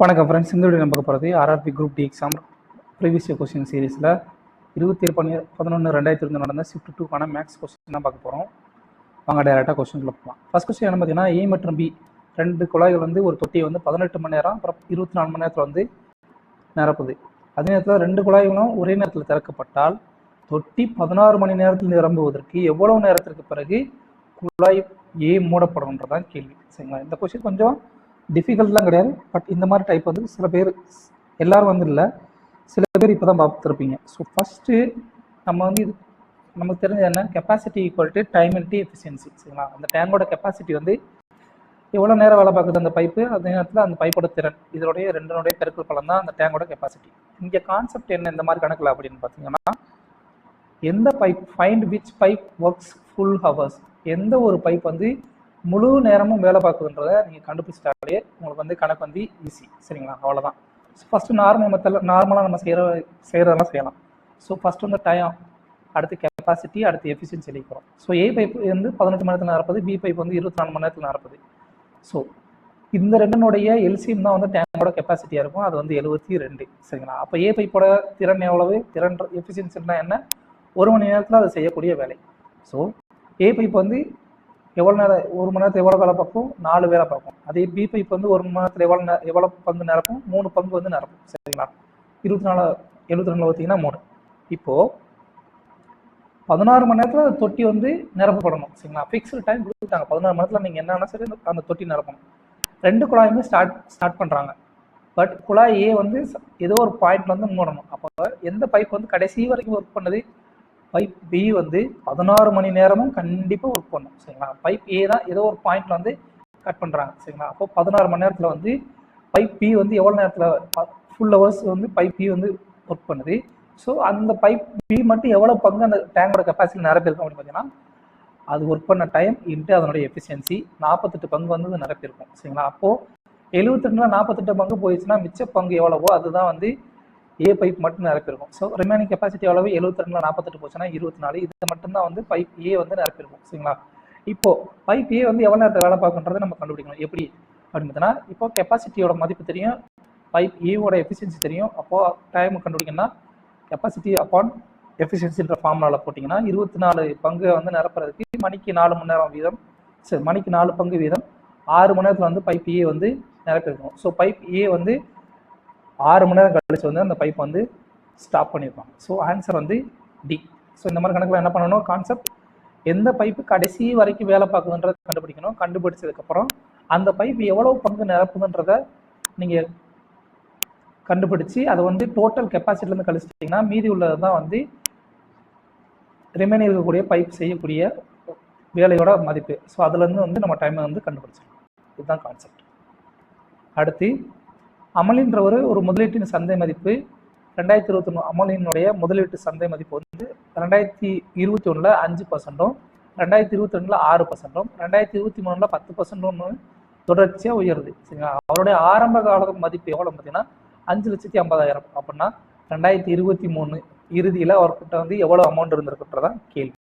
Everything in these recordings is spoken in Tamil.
வணக்கம் ஃப்ரெண்ட்ஸ். இந்த வீடியோ நம்ம பார்க்க போகிறது RRB group D exam previous year question சீரீஸில் 27/11/2020 நடந்த ஷிஃப்ட் 2க்கான மேக்ஸ் கொஸ்டின் தான் பார்க்க போகிறோம். வாங்க டேரெக்டாக கொஸ்டின்ல போகலாம். ஃபர்ஸ்ட் கொஸ்டின் என்ன பார்த்தீங்கன்னா, ஏ மற்றும் பி ரெண்டு குழாய்கள் வந்து ஒரு தொட்டியை வந்து 18 மணி நேரம் அப்புறம் 24 மணி நேரத்தில் வந்து நிரப்புது. அதே நேரத்தில் ரெண்டு குழாய்களும் ஒரே நேரத்தில் திறக்கப்பட்டால் தொட்டி 16 மணி நேரத்தில் நிரம்புவதற்கு எவ்வளவு நேரத்திற்கு பிறகு குழாய் ஏ மூடப்படும்ன்றதான் கேள்வி. சரிங்களா, இந்த கொஸ்டின் கொஞ்சம் டிஃபிகல்ட்லாம் கிடையாது. பட் இந்த மாதிரி டைப் வந்து சில பேர், எல்லாரும் வந்து இல்லை, சில பேர் இப்போ தான் பார்த்துருப்பீங்க. ஸோ ஃபஸ்ட்டு நம்ம வந்து இது நமக்கு தெரிஞ்சது என்ன, capacity equal to time into efficiency. சரிங்களா, அந்த டேங்கோட கெப்பாசிட்டி வந்து எவ்வளோ நேரம் வேலை பார்க்குது அந்த பைப்பு, அதே நேரத்தில் அந்த பைப்போட திறன், இதனுடைய ரெண்டுனுடைய பெருக்கல் பலன் தான் அந்த டேங்கோட கெப்பாசிட்டி. இங்கே கான்செப்ட் என்ன இந்த மாதிரி கணக்கில் அப்படின்னு பார்த்தீங்கன்னா, எந்த pipe find which pipe works full hours, எந்த ஒரு பைப் வந்து முழு நேரமும் வேலை பார்க்குதுன்றதை நீங்கள் கண்டுபிடிச்சிட்டாலே உங்களுக்கு வந்து கணக்கு வந்து ஈஸி. சரிங்களா, அவ்வளோதான். ஸோ ஃபஸ்ட்டு நார்மலாக நம்ம செய்கிறதெல்லாம் செய்யலாம். ஸோ ஃபஸ்ட்டு வந்து டைம், அடுத்து கெப்பாசிட்டி, அடுத்து எஃபிஷியன்சி எழுதிக்கிறோம். ஸோ ஏ பைப் வந்து 18 மணி நேரத்தில் நிரப்புது, பி பைப் வந்து 24 மணி நேரத்தில் நிரப்புது. ஸோ இந்த ரெண்டுனுடைய எல்சிஎம் தான் வந்து டேங்கோட கெப்பாசிட்டியாக இருக்கும், அது வந்து 72. சரிங்களா, அப்போ ஏ பைப்போட திறன் எவ்வளவு, திறன் எஃபிஷியன்சின்னா என்ன, ஒரு மணி நேரத்தில் அதை செய்யக்கூடிய வேலை. ஸோ ஏ பைப் வந்து எவ்வளோ நேரம், ஒரு மணி நேரத்தில் எவ்வளோ வேலை பார்க்கும், 4 வேலை பார்க்கும். அதே பி பைப் வந்து ஒரு மணி நேரத்தில் எவ்வளோ பங்கு நிரப்பும், 3 பங்கு வந்து நிரப்பும். சரிங்களா, 72 பார்த்தீங்கன்னா 3. இப்போது 16 மணி நேரத்தில் தொட்டி வந்து நிரப்பப்படணும். சரிங்களா, ஃபிக்ஸ்டு டைம் கொடுத்துட்டாங்க. 16 மணி நேரத்தில் நீங்கள் என்னன்னா சரி அந்த தொட்டி நிரப்பணும். ரெண்டு குழாயுமே ஸ்டார்ட் பண்ணுறாங்க. பட் குழாய் ஏ வந்து ஏதோ ஒரு பாயிண்ட்ல வந்து மூடணும். அப்போ எந்த பைப் வந்து கடைசி வரைக்கும் ஒர்க் பண்ணுது, பைப் பி வந்து 16 மணி நேரமும் கண்டிப்பாக ஒர்க் பண்ணும். சரிங்களா, பைப் ஏ தான் ஏதோ ஒரு பாயிண்ட்ல வந்து கட் பண்ணுறாங்க. சரிங்களா, அப்போ 16 மணி நேரத்தில் வந்து பைப் பி வந்து எவ்வளோ நேரத்தில் ஃபுல் ஹவர்ஸ் வந்து பைப் பி வந்து ஒர்க் பண்ணுது. ஸோ அந்த பைப் பி மட்டும் எவ்வளோ பங்கு அந்த டேங்கோட கெப்பாசிட்டி நிரப்பியிருக்கும் அப்படின்னு பார்த்தீங்கன்னா, அது ஒர்க் பண்ண டைம் இன்ட்டு அதனுடைய எஃபிஷியன்சி 48 பங்கு வந்து அது நிரப்பியிருக்கும். சரிங்களா, அப்போது 72ல் 48 பங்கு போயிடுச்சுன்னா மிச்ச பங்கு எவ்வளவோ அதுதான் வந்து ஏ பைப் மட்டும் நிரப்பியிருக்கும். ஸோ ரிமைனிங் கெப்பாசிட்டி எவ்வளவு, 72ல் 48 போச்சுன்னா 24. இது மட்டும்தான் வந்து பைப் ஏ வந்து நிரப்பியிருக்கும். சரிங்களா, இப்போ பைப் ஏ வந்து எவ்வளோ நேரத்தை வேலை பார்க்குன்றதை நம்ம கண்டுபிடிக்கணும். எப்படி அப்படின்னு பார்த்தீங்கன்னா, இப்போ கெப்பாசிட்டியோட மதிப்பு தெரியும், பைப் ஏவோட எஃபிஷியன்சி தெரியும். அப்போது டைம் கண்டுபிடிக்கணும்னா கெப்பாசிட்டி அப்பான் எஃபிஷியன்சின்ற ஃபார்முலாவில் போட்டிங்கன்னா 24 பங்கு வந்து நிரப்புறதுக்கு மணிக்கு 4 மணி நேரம் வீதம், சரி மணிக்கு 4 பங்கு வீதம் 6 மணி நேரத்தில் வந்து பைப் ஏ வந்து நிரப்பியிருக்கும். ஸோ பைப் ஏ வந்து 6 மணி நேரம் கழிச்சு வந்து அந்த பைப் வந்து ஸ்டாப் பண்ணியிருப்பாங்க. ஸோ ஆன்சர் வந்து டி. ஸோ இந்த மாதிரி கணக்கில் என்ன பண்ணணும், கான்செப்ட் எந்த பைப்பு கடைசி வரைக்கும் வேலை பார்க்குதுன்றதை கண்டுபிடிக்கணும். கண்டுபிடிச்சதுக்கப்புறம் அந்த பைப் எவ்வளோ பங்கு நிரப்புதுன்றதை நீங்கள் கண்டுபிடிச்சி அதை வந்து டோட்டல் கெப்பாசிட்டிலேருந்து கழிச்சிட்டிங்கன்னா மீதி உள்ளது தான் வந்து ரிமைனிங் இருக்கக்கூடிய பைப் செய்யக்கூடிய வேலையோட மதிப்பு. ஸோ அதுலேருந்து வந்து நம்ம டைமை வந்து கண்டுபிடிச்சிடலாம். இதுதான் கான்செப்ட். அடுத்து அமலின்றவர் ஒரு முதலீட்டின் சந்தை மதிப்பு 2021, அமலினுடைய முதலீட்டு சந்தை மதிப்பு வந்து 2021 5%, 2022 6%, 2023 10% தொடர்ச்சியாக உயருது. சரிங்களா, அவருடைய ஆரம்ப கால மதிப்பு எவ்வளோ பார்த்தீங்கன்னா 5,50,000. அப்படின்னா 2023 இறுதியில் அவர்கிட்ட வந்து எவ்வளோ அமௌண்ட் இருந்திருக்குன்றதான் கேள்வி.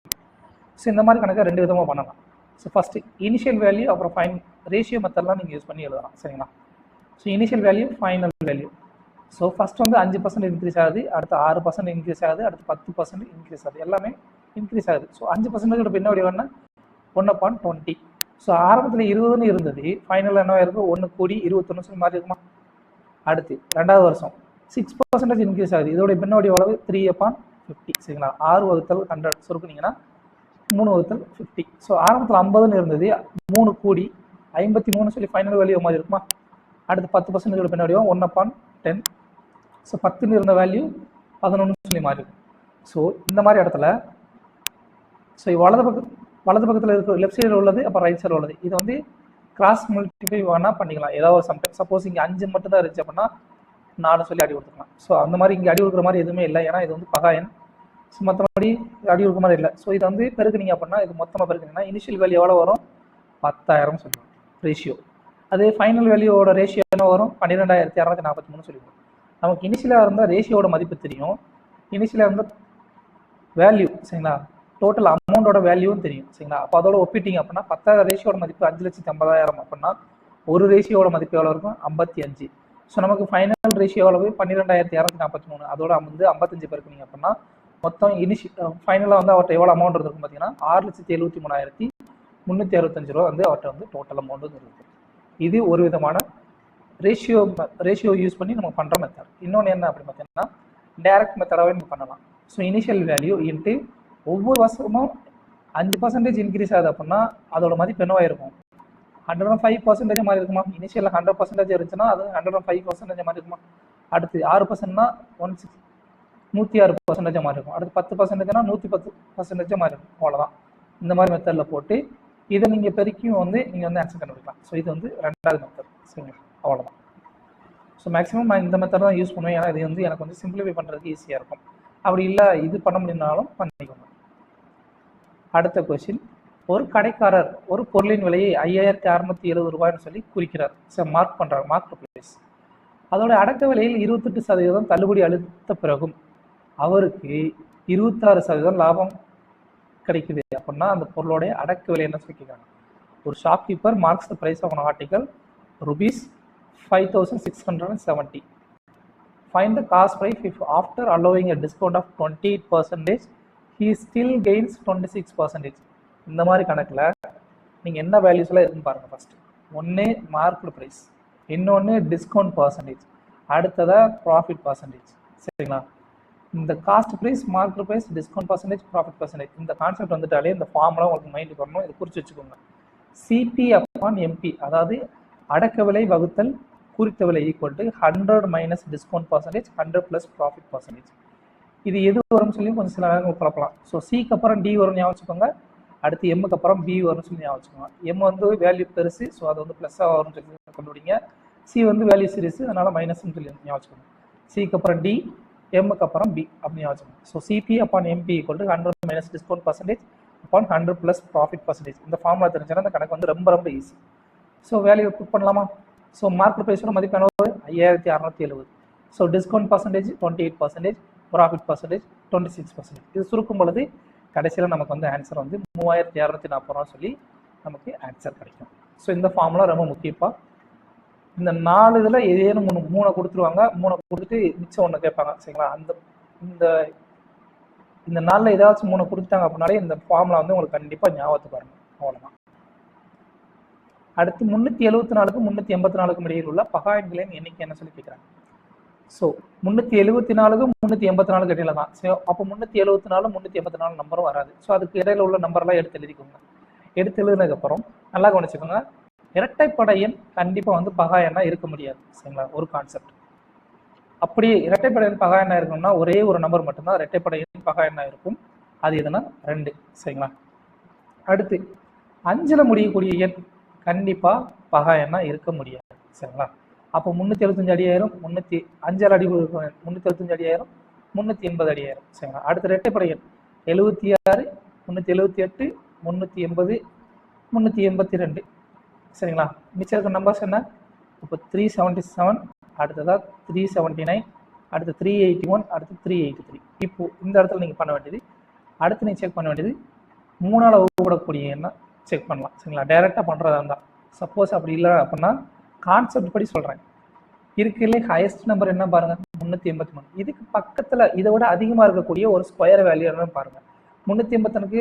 ஸோ இந்த மாதிரி கணக்கை 2 விதமாக பண்ணலாம். ஸோ ஃபஸ்ட்டு இனிஷியல் வேல்யூ, அப்புறம் ரேஷியோ மெத்தட்லாம் நீங்கள் யூஸ் பண்ணி எழுதலாம். சரிங்களா, so initial value, final value. So first வந்து 5% இன்க்ரீஸ் ஆகுது, அடுத்து 6% இன்க்ரீஸ் ஆகுது, அடுத்து 10% இன்க்ரீஸ் ஆகுது, எல்லாமே இன்க்ரீஸ் ஆகுது. ஸோ 5% பின்ன வடிவம்னா 1/20. ஸோ ஆரம்பத்தில் 20ன்னு இருந்தது, ஃபைனலில் என்ன இருக்கும், 1 கூடி 21 மாதிரி இருக்குமா. அடுத்து 2வது வருஷம் 6% இன்க்ரீஸ் ஆகுது, இதோடைய பின்ன வடிவ அளவு 3/50. சரிங்களா, 6/100 சுருக்குனீங்கன்னா 3/50. ஸோ ஆரம்பத்தில் 50ன்னு இருந்தது, 3 கூடி 53 சொல்லி ஃபைனல் வேல்யூ மாதிரி இருக்குமா. அடுத்து 10% பின்னாடி 1/10. ஸோ 10ன்னு இருந்த வேல்யூ 11 சொல்லி மாறி இருக்கும். ஸோ இந்த மாதிரி இடத்துல ஸோ வலது பக்கத்தில் இருக்கிற லெஃப்ட் சைடில் உள்ளது, அப்புறம் ரைட் சைடில் உள்ளது, இது வந்து கிராஸ் மல்டிப்ளை வேணால் பண்ணிக்கலாம். ஏதாவது ஒரு சம்டைம் சப்போஸ் இங்கே 5 மட்டும் தான் இருந்துச்சு அப்படின்னா 4 சொல்லி அடி கொடுத்துக்கலாம். ஸோ அந்த மாதிரி இங்கே அடி கொடுக்குற மாதிரி எதுவுமே இல்லை, ஏன்னா இது வந்து பகாயன். ஸோ மற்றபடி அடி கொடுக்குற மாதிரி இல்லை. ஸோ இதை வந்து பெருக்குனீங்க அப்படின்னா, இது மொத்தமாக பெருக்குனீங்கன்னா இனிஷியல் வேல்யூ எவ்வளோ வரும், 10,000 சொல்லுவோம் ரேஷியோ. அதே ஃபைனல் வேல்யூவோட ரேஷியோ என்ன வரும், 12,243 சொல்லிடுவோம். நமக்கு இனிஷியலாக இருந்தால் ரேஷியோட மதிப்பு தெரியும், இனிஷியலாக இருந்தால் வேல்யூ, சரிங்களா, டோட்டல் அமௌண்டோட வேல்யூவும் தெரியும். சரிங்களா, அப்போ அதோட ஒப்பிட்டிங்க அப்படின்னா 10,000 ரேஷியோட மதிப்பு 5,50,000 அப்படின்னா ஒரு ரேஷியோட மதிப்பு எவ்வளோ இருக்கும், 55. ஸோ நமக்கு ஃபைனல் ரேஷியோ அளவு 12,243. அதோட வந்து 55 பெருக்குனீங்க அப்படின்னா மொத்தம் ஃபைனலாக வந்து அவர்கிட்ட எவ்வளோ அமௌண்ட் இருக்கும் பார்த்தீங்கன்னா 6,73,365 ரூபா வந்து அவர்கிட்ட வந்து டோட்டல் அமௌண்ட் வந்து இருக்குது. இது ஒரு விதமான ரேஷியோ யூஸ் பண்ணி நம்ம பண்ணுற மெத்தட். இன்னொன்று என்ன அப்படின்னு பார்த்தீங்கன்னா டைரக்ட் மெத்தடாகவே நம்ம பண்ணலாம். ஸோ இனிஷியல் வேல்யூ இன்ட்டு ஒவ்வொரு வருஷமும் 5% இன்க்ரீஸ் ஆகுது அப்படின்னா அதோட மதிப்பு என்னவாக இருக்கும்? 105% மாதிரி இருக்குமா? இனிஷியலில் 100% இருந்துச்சுன்னா அது 105% மாதிரி இருக்குமா? அடுத்து 6%னா 106% மாதிரி இருக்கும். அடுத்து 10%னா 110% மாதிரி இருக்கும். அவ்வளோதான். இந்த மாதிரி மெத்தடில் போட்டு இதை நீங்கள் பெருக்கியும் வந்து நீங்கள் வந்து ஆன்சர் கண்டுபிடிக்கலாம். ஸோ இது வந்து 2வது மெத்தட். சரிங்களா? அவ்வளோதான். ஸோ மேக்ஸிமம் நான் இந்த மெத்தட் தான் யூஸ் பண்ணுவேன். ஏன்னா இது வந்து எனக்கு வந்து சிம்பிளிஃபை பண்ணுறதுக்கு ஈஸியாக இருக்கும். அப்படி இல்லை இது பண்ண முடியும்னாலும் பண்ணிக்கோங்க. அடுத்த கொஸ்டின், ஒரு கடைக்காரர் ஒரு பொருளின் விலையை 5,670 ரூபாய்னு சொல்லி குறிக்கிறார். மார்க் பண்ணுறார், மார்க் ப்ரைஸ். அதோட அடக்க விலையில் 28% தள்ளுபடி அளித்த பிறகும் அவருக்கு 26% லாபம் கிடைக்குது அப்படின்னா அந்த பொருளோடைய அடக்க விலை என்ன சொல்லிக்கிறாங்க? ஒரு shopkeeper marks the price of an article ₹5,670. Find the cost price if after allowing a discount of 28%, he still gains 26%. இந்த மாதிரி கணக்கில் நீங்கள் என்ன வேல்யூஸ்லாம் இருக்குன்னு பாருங்கள். ஃபஸ்ட்டு ஒன்று மார்க்டு ப்ரைஸ், இன்னொன்று டிஸ்கவுண்ட் பர்சன்டேஜ், அடுத்ததாக ப்ராஃபிட் பர்சன்டேஜ். சரிங்களா? இந்த cost price, marked price, discount percentage, profit percentage இந்த கான்செப்ட் வந்துட்டாலே இந்த ஃபார்முலா உங்களுக்கு மைண்டுக்கு வரணும். இதை குறித்து வச்சுக்கோங்க. சிபி அப்பான் எம்பி, அதாவது அடக்க விலை வகுத்தல் குறித்த விலை equal to 100 minus discount percentage 100 plus profit percentage. இது எது வரும்னு சொல்லி கொஞ்சம் சில நேரம் குழப்பலாம். ஸோ சிக்கு அப்புறம் டி வரும்னு ஞாபகம் வச்சுக்கோங்க. அடுத்து எம்முக்கு அப்புறம் பி வரும்னு சொல்லி ஞாபகம் வச்சுக்கோங்க. எம் வந்து வேல்யூ பெருசு, ஸோ அது வந்து ப்ளஸ்ஸாக வரும்னு சொல்லி கண்டுபிடிங்க. சி வந்து வேல்யூ சீரிஸ், அதனால் மைனஸ்ன்னு சொல்லி ஞாபகம் வச்சுக்கோங்க. சிக்கு அப்புறம் டி, எம்முக்கு அப்புறம் பி அப்படின்னு ஞாபகம் வச்சுக்கோங்க. So CP upon MP equal to 100 minus discount percentage upon 100 plus profit percentage. இந்த ஃபார்முலா தெரிஞ்சாலும் அந்த கணக்கு வந்து ரொம்ப ரொம்ப ஈஸி. ஸோ வேல்யூ புட் பண்ணலாமா? ஸோ மார்க் ப்ரைஸோட மதிப்பு என்ன? 5,670. So discount percentage 28%, profit percentage 26%. இது சுருக்கும் பொழுது கடைசியில் நமக்கு வந்து ஆன்சர் வந்து 3,240 ரூபா சொல்லி நமக்கு ஆன்சர் கிடைக்கும். ஸோ இந்த ஃபார்முலா ரொம்ப முக்கியப்பா. இந்த 4 இதில் ஏதேனும் 3 கொடுத்துருவாங்க. 3 கொடுத்துட்டு மிச்சம் 1 கேட்பாங்க. சரிங்களா? இந்த 4 ஏதாச்சும் 3 கொடுத்துட்டாங்க அப்படின்னாலே இந்த ஃபார்முலா வந்து உங்களுக்கு கண்டிப்பாக ஞாபகத்துக்கு வரணும். அவ்வளோதான். அடுத்து 374க்கும் 384க்கும் இடையில் உள்ள பகாயன்களின் எண்ணிக்கை என்ன சொல்லி கேட்குறாங்க. ஸோ 374க்கும் 384 இடையில தான். ஸோ அப்போ 374 384 நம்பரும் வராது. ஸோ அதுக்கு இடையில உள்ள நம்பர்லாம் எடுத்து எழுதிக்கோங்க. எடுத்து எழுதினதுக்கப்புறம் நல்லா கவனிச்சுக்கோங்க. இரட்டைப்படை எண் கண்டிப்பாக வந்து பகாயன்னா இருக்க முடியாது. சரிங்களா? ஒரு கான்செப்ட். அப்படியே இரட்டைப்படை எண் பகாயன்னா இருக்கணும்னா ஒரே ஒரு நம்பர் மட்டும்தான் இரட்டைப்படை எண் பகாயன்னா இருக்கும். அது எதுனா 2. சரிங்களா? அடுத்து 5ல் முடியக்கூடிய எண் கண்டிப்பாக பகாயன்னா இருக்க முடியாது. சரிங்களா? அப்போ 375 அடி ஆயிரும், 5 அடி 375 அடி ஆயிரும், 380 அடி ஆயிரும். சரிங்களா? அடுத்த இரட்டைப்படை எண் 76, 378, 380, 382. சரிங்களா? மிச்சம் இருக்க நம்பர்ஸ் என்ன? இப்போ 377, அடுத்ததாக 379, அடுத்து 381, அடுத்து 383. இப்போ இந்த இடத்துல நீங்கள் பண்ண வேண்டியது, அடுத்து நீங்கள் செக் பண்ண வேண்டியது 3ஆல் வகுப்படக்கூடிய எண்ணை செக் பண்ணலாம். சரிங்களா? டைரெக்டாக பண்ணுறதா இருந்தால். சப்போஸ் அப்படி இல்லை அப்படின்னா கான்செப்ட் படி சொல்கிறேன். இருக்கிறதுலே ஹையஸ்ட் நம்பர் என்ன பாருங்கள், 383. இதுக்கு பக்கத்தில் இதை விட அதிகமாக இருக்கக்கூடிய ஒரு ஸ்கொயர் வேல்யூ என்னன்னு பாருங்கள். 381க்கு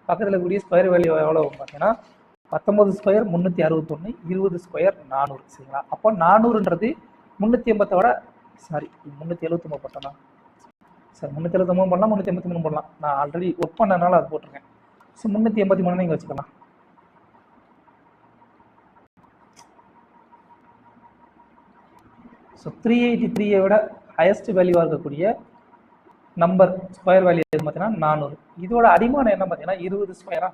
பக்கத்தில் இருக்கக்கூடிய ஸ்கொயர் வேல்யூ எவ்வளோ பார்த்தீங்கன்னா 19 ஸ்கொயர் 361, 20 ஸ்கொயர் 400. சரிங்களா? அப்போ 400ன்றது 380 விட 379 போட்டோம்னா சார் 379 பண்ணலாம், 383 பண்ணலாம். நான் ஆல்ரெடி ஒர்க் பண்ணனால அது போட்டிருக்கேன். ஸோ 383 நீங்கள் வச்சுக்கலாம். ஸோ 383 விட ஹையஸ்ட் வேல்யூவாக இருக்கக்கூடிய நம்பர் ஸ்கொயர் வேல்யூ எது பார்த்தீங்கன்னா 400. இதோட அடிமானம் என்ன பார்த்தீங்கன்னா 20 ஸ்கொயரா.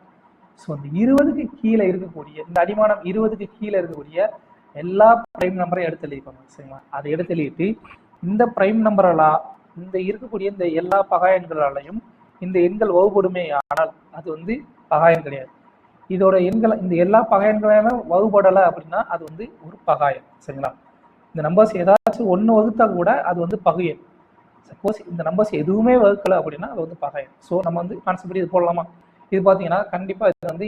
ஸோ அந்த 20க்கு கீழே இருக்கக்கூடிய இந்த அடிமானம் 20க்கு கீழே இருக்கக்கூடிய எல்லா ப்ரைம் நம்பரையும் எடுத்து எழுதிக்கோங்க. சரிங்களா? அதை எடுத்து எழுதிட்டு இந்த ப்ரைம் நம்பரெல்லாம் இந்த இருக்கக்கூடிய இந்த எல்லா பகாயன்களாலையும் இந்த எண்கள் வகுப்படுமே ஆனால் அது வந்து பகாயன் கிடையாது. இதோட எண்களை இந்த எல்லா பகாயன்களாலும் வகுப்படலை அப்படின்னா அது வந்து ஒரு பகாயன். சரிங்களா? இந்த நம்பர்ஸ் ஏதாச்சும் 1 வகுத்தா கூட அது வந்து பகுயன். சப்போஸ் இந்த நம்பர்ஸ் எதுவுமே வகுக்கலை அப்படின்னா அது வந்து பகாயன். ஸோ நம்ம வந்து கான்செப்ட் இது போடலாமா? இது பார்த்தீங்கன்னா கண்டிப்பாக இது வந்து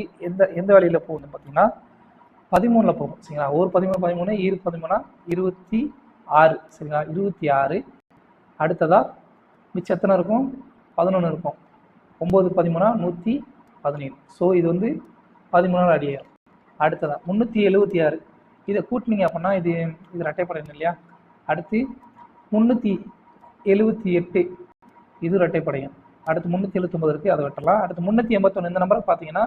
எந்த வேலையில் போகுதுன்னு பார்த்தீங்கன்னா 13ல் போகும். சரிங்களா? ஒரு 13 13 13 23 6 சரிங்களா, 26. அடுத்ததா மிச்சம் எத்தனை இருக்கும்? 11 இருக்கும். 9 13 117. ஸோ இது வந்து 13 அடி ஆயிரும். அடுத்ததா 376. இதை கூட்டினீங்க அப்படின்னா இது ரெட்டைப்படையணும் இல்லையா? அடுத்து 378, இது ரெட்டைப்படையும். அடுத்து 379 இருக்குது, அதை வெட்டலாம். அடுத்து 381, இந்த நம்பரை பார்த்தீங்கன்னா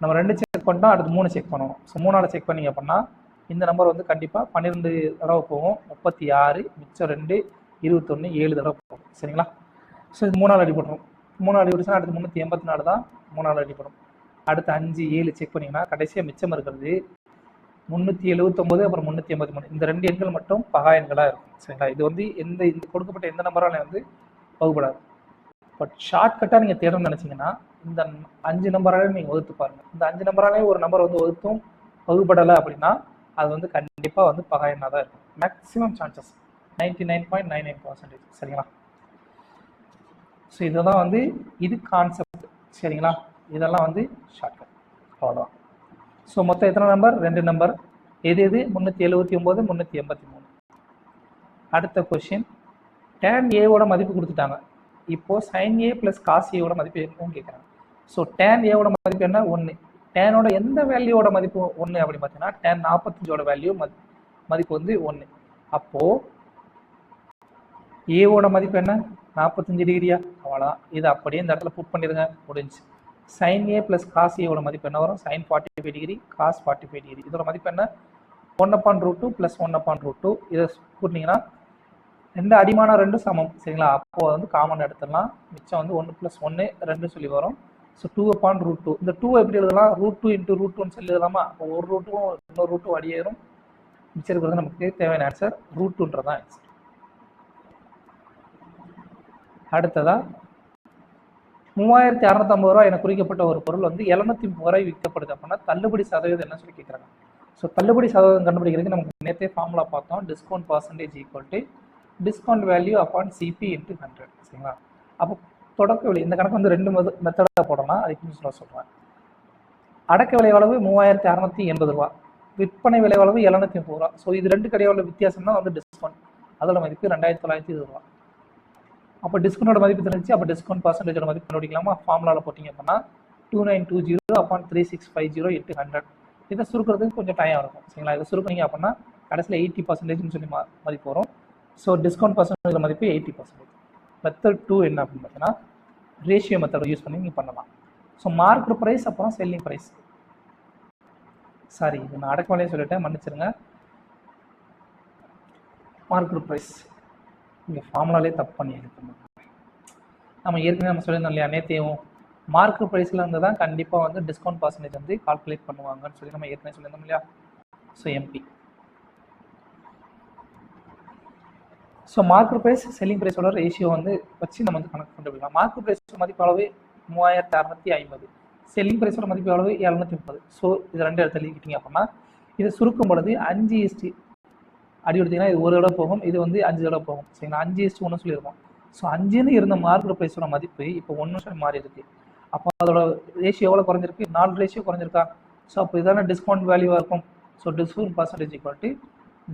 நம்ம 2 செக் பண்ணிட்டோம், அடுத்து 3 செக் பண்ணணும். ஸோ 3ஆல் செக் பண்ணிங்க அப்படின்னா இந்த நம்பர் வந்து கண்டிப்பாக 12 தடவை போகும். 36 மிச்சம் 2 21 7 தடவை போகும் சரிங்களா. ஸோ இது 3ஆல் அடிபடுறோம். 3ஆல் அடிபடுச்சுன்னா அடுத்து 384 தான் 3ஆல் அடிபடும். அடுத்து 5 7 செக் பண்ணிங்கன்னா கடைசியாக மிச்சம் இருக்கிறது 379 அப்புறம் 383. இந்த 2 எண்கள் மட்டும் பகா எண்களாக இருக்கும் சரிங்களா. இது வந்து இந்த கொடுக்கப்பட்ட எந்த நம்பரால வந்து வகுப்படாது. பட் ஷார்ட்கட்டாக நீங்கள் தேடணும்னு நினச்சிங்கன்னா இந்த 5 நம்பராலையும் நீங்கள் வகுத்து பாருங்கள். இந்த 5 நம்பராலையும் ஒரு நம்பர் வந்து வகுப்படலை அப்படின்னா அது வந்து கண்டிப்பாக வந்து பகா எண்ணாக தான் இருக்கும். மேக்ஸிமம் சான்சஸ் 99.99% சரிங்களா. ஸோ இதுதான் வந்து இது கான்செப்ட் சரிங்களா. இதெல்லாம் வந்து ஷார்ட்கட், அவ்வளோதான். ஸோ மொத்தம் எத்தனை நம்பர்? 2 நம்பர். எது 379 383. அடுத்த கொஸ்டின், tan ஏவோட மதிப்பு கொடுத்துட்டாங்க. இப்போ sin a + cos a ஓட மதிப்பு என்னன்னு கேட்குறாங்க. ஸோ tan ஏவோட மதிப்பு என்ன? 1. டேனோட எந்த வேல்யூவோட மதிப்பு 1 அப்படின்னு பார்த்தீங்கன்னா tan 45ஓட வேல்யூ மதிப்பு வந்து 1. அப்போது ஏவோட மதிப்பு என்ன? 45 டிகிரியா? அவ்வளோதான். இது அப்படியே இந்த இடத்துல புட் பண்ணிடுங்க, முடிஞ்சு. sin a + cos a ஓட மதிப்பு என்ன வரும்? sin 45 degree cos 45 degree. இதோட மதிப்பு என்ன? 1/√2 + 1/√2. இதை கூட்டினீங்கன்னா 2 அடிமானம் 2 சமம் சரிங்களா. அப்போது வந்து காமன் எடுத்துடலாம். மிச்சம் வந்து 1 + 1 2 சொல்லி வரும். ஸோ 2/√2. இந்த 2 எப்படி எழுதலாம்? √2 × √2 சொல்லி எழுதலாமா? அப்போ ஒரு ரூட்டும் இன்னொரு ரூட்டும் அடியேறும். மிச்சம் இருக்கிறது நமக்கு தேவையான ஆன்சர் √2ன்றதான் ஆன்சர். அடுத்ததா 3650 ரூபா என குறிக்கப்பட்ட ஒரு பொருள் வந்து 730 ரூபாய் விற்கப்படுது அப்படின்னா தள்ளுபடி சதவீதம் என்ன சொல்லி கேட்குறாங்க. ஸோ தள்ளுபடி சதவீதம் கண்டுபிடிக்கிறதுக்கு நமக்கு நேற்றே ஃபார்முலா பார்த்தோம். Discount percentage equal to discount value upon CP × 100 சரிங்களா. அப்போ தொடக்க விலை இந்த கணக்கு வந்து 2 மெத்தடாக போடலாம். அதுக்கு சொல்கிறேன். அடக்க விலை அளவு 3680 ரூபா, விற்பனை விலை அளவு 730 ரூபா. ஸோ இது 2 கடையோட வித்தியாசம் தான் வந்து டிஸ்கவுண்ட். அதோட மதிப்பு 2920 ரூபா. அப்போ டிஸ்கவுண்டோட மதிப்பு தெரிஞ்சு, அப்போ டிஸ்கவுண்ட் பர்சன்டேஜோட மதிப்பு கண்டுபிடிக்கலாமா? ஃபார்முலாவில் போட்டிங்க அப்படின்னா 2920 அப்பான் 3650 × 100. இதை சுருக்கிறதுக்கு கொஞ்சம் டைம் இருக்கும் சரிங்களா. இதை சுருக்குனீங்க அப்படின்னா கடைசியில் 80% சொல்லி மதிப்பு வரும். ஸோ டிஸ்கவுண்ட் பர்சன்டேஜ் மதிப்பு 80%. மெத்தட் 2 என்ன அப்படின்னு பார்த்தீங்கன்னா ரேஷியோ மெத்தடை யூஸ் பண்ணி நீங்கள் பண்ணலாம். ஸோ மார்க்கெட் ப்ரைஸ் அப்புறம் செல்லிங் ப்ரைஸ். சாரி, இது நான் அடக்க விலையை சொல்லிட்டேன், மன்னிச்சிருங்க. மார்க்கெட் ப்ரைஸ் இங்கே ஃபார்முலாலே தப்பு பண்ணி எடுக்கணும். நம்ம ஏற்கனவே நம்ம சொல்லியிருந்தோம் இல்லையா, நேற்றையும் மார்க்கெட் ப்ரைஸில் இருந்து தான் கண்டிப்பாக வந்து டிஸ்கவுண்ட் பர்சன்டேஜ் வந்து கால்குலேட் பண்ணுவாங்கன்னு சொல்லி நம்ம ஏற்கனவே சொல்லியிருந்தோம் இல்லையா. So MP. So market price selling ப்ரைஸோட ரேஷியோ வந்து வச்சு நம்ம வந்து கணக்கு கண்டுபிடிக்கலாம். மார்க்கெட் ப்ரைஸோட மதிப்பு அளவு 3650, செல்லிங் ப்ரைஸோட மதிப்பு அளவு 730. ஸோ இது 2 இடத்துல எழுதிக்கிட்டீங்க அப்படின்னா இதை சுருக்கும் பொழுது 5 அடி எடுத்தீங்கன்னா இது 1 தடவை போகும், இது வந்து 5 தடவை போகும் சரிங்களா. 5:1 சொல்லியிருக்கோம். ஸோ 5ன்னு இருந்த மார்க்கெட் ப்ரைஸோட மதிப்பு இப்போ 1 மாறி இருக்கு. அப்போ அதோட ரேஷியோ எவ்வளோ குறைஞ்சிருக்கு? 4 ரேஷியோ குறைஞ்சிருக்கா? ஸோ அப்போ இதான டிஸ்கவுண்ட் வேல்யூவாக இருக்கும். So discount percentage equal to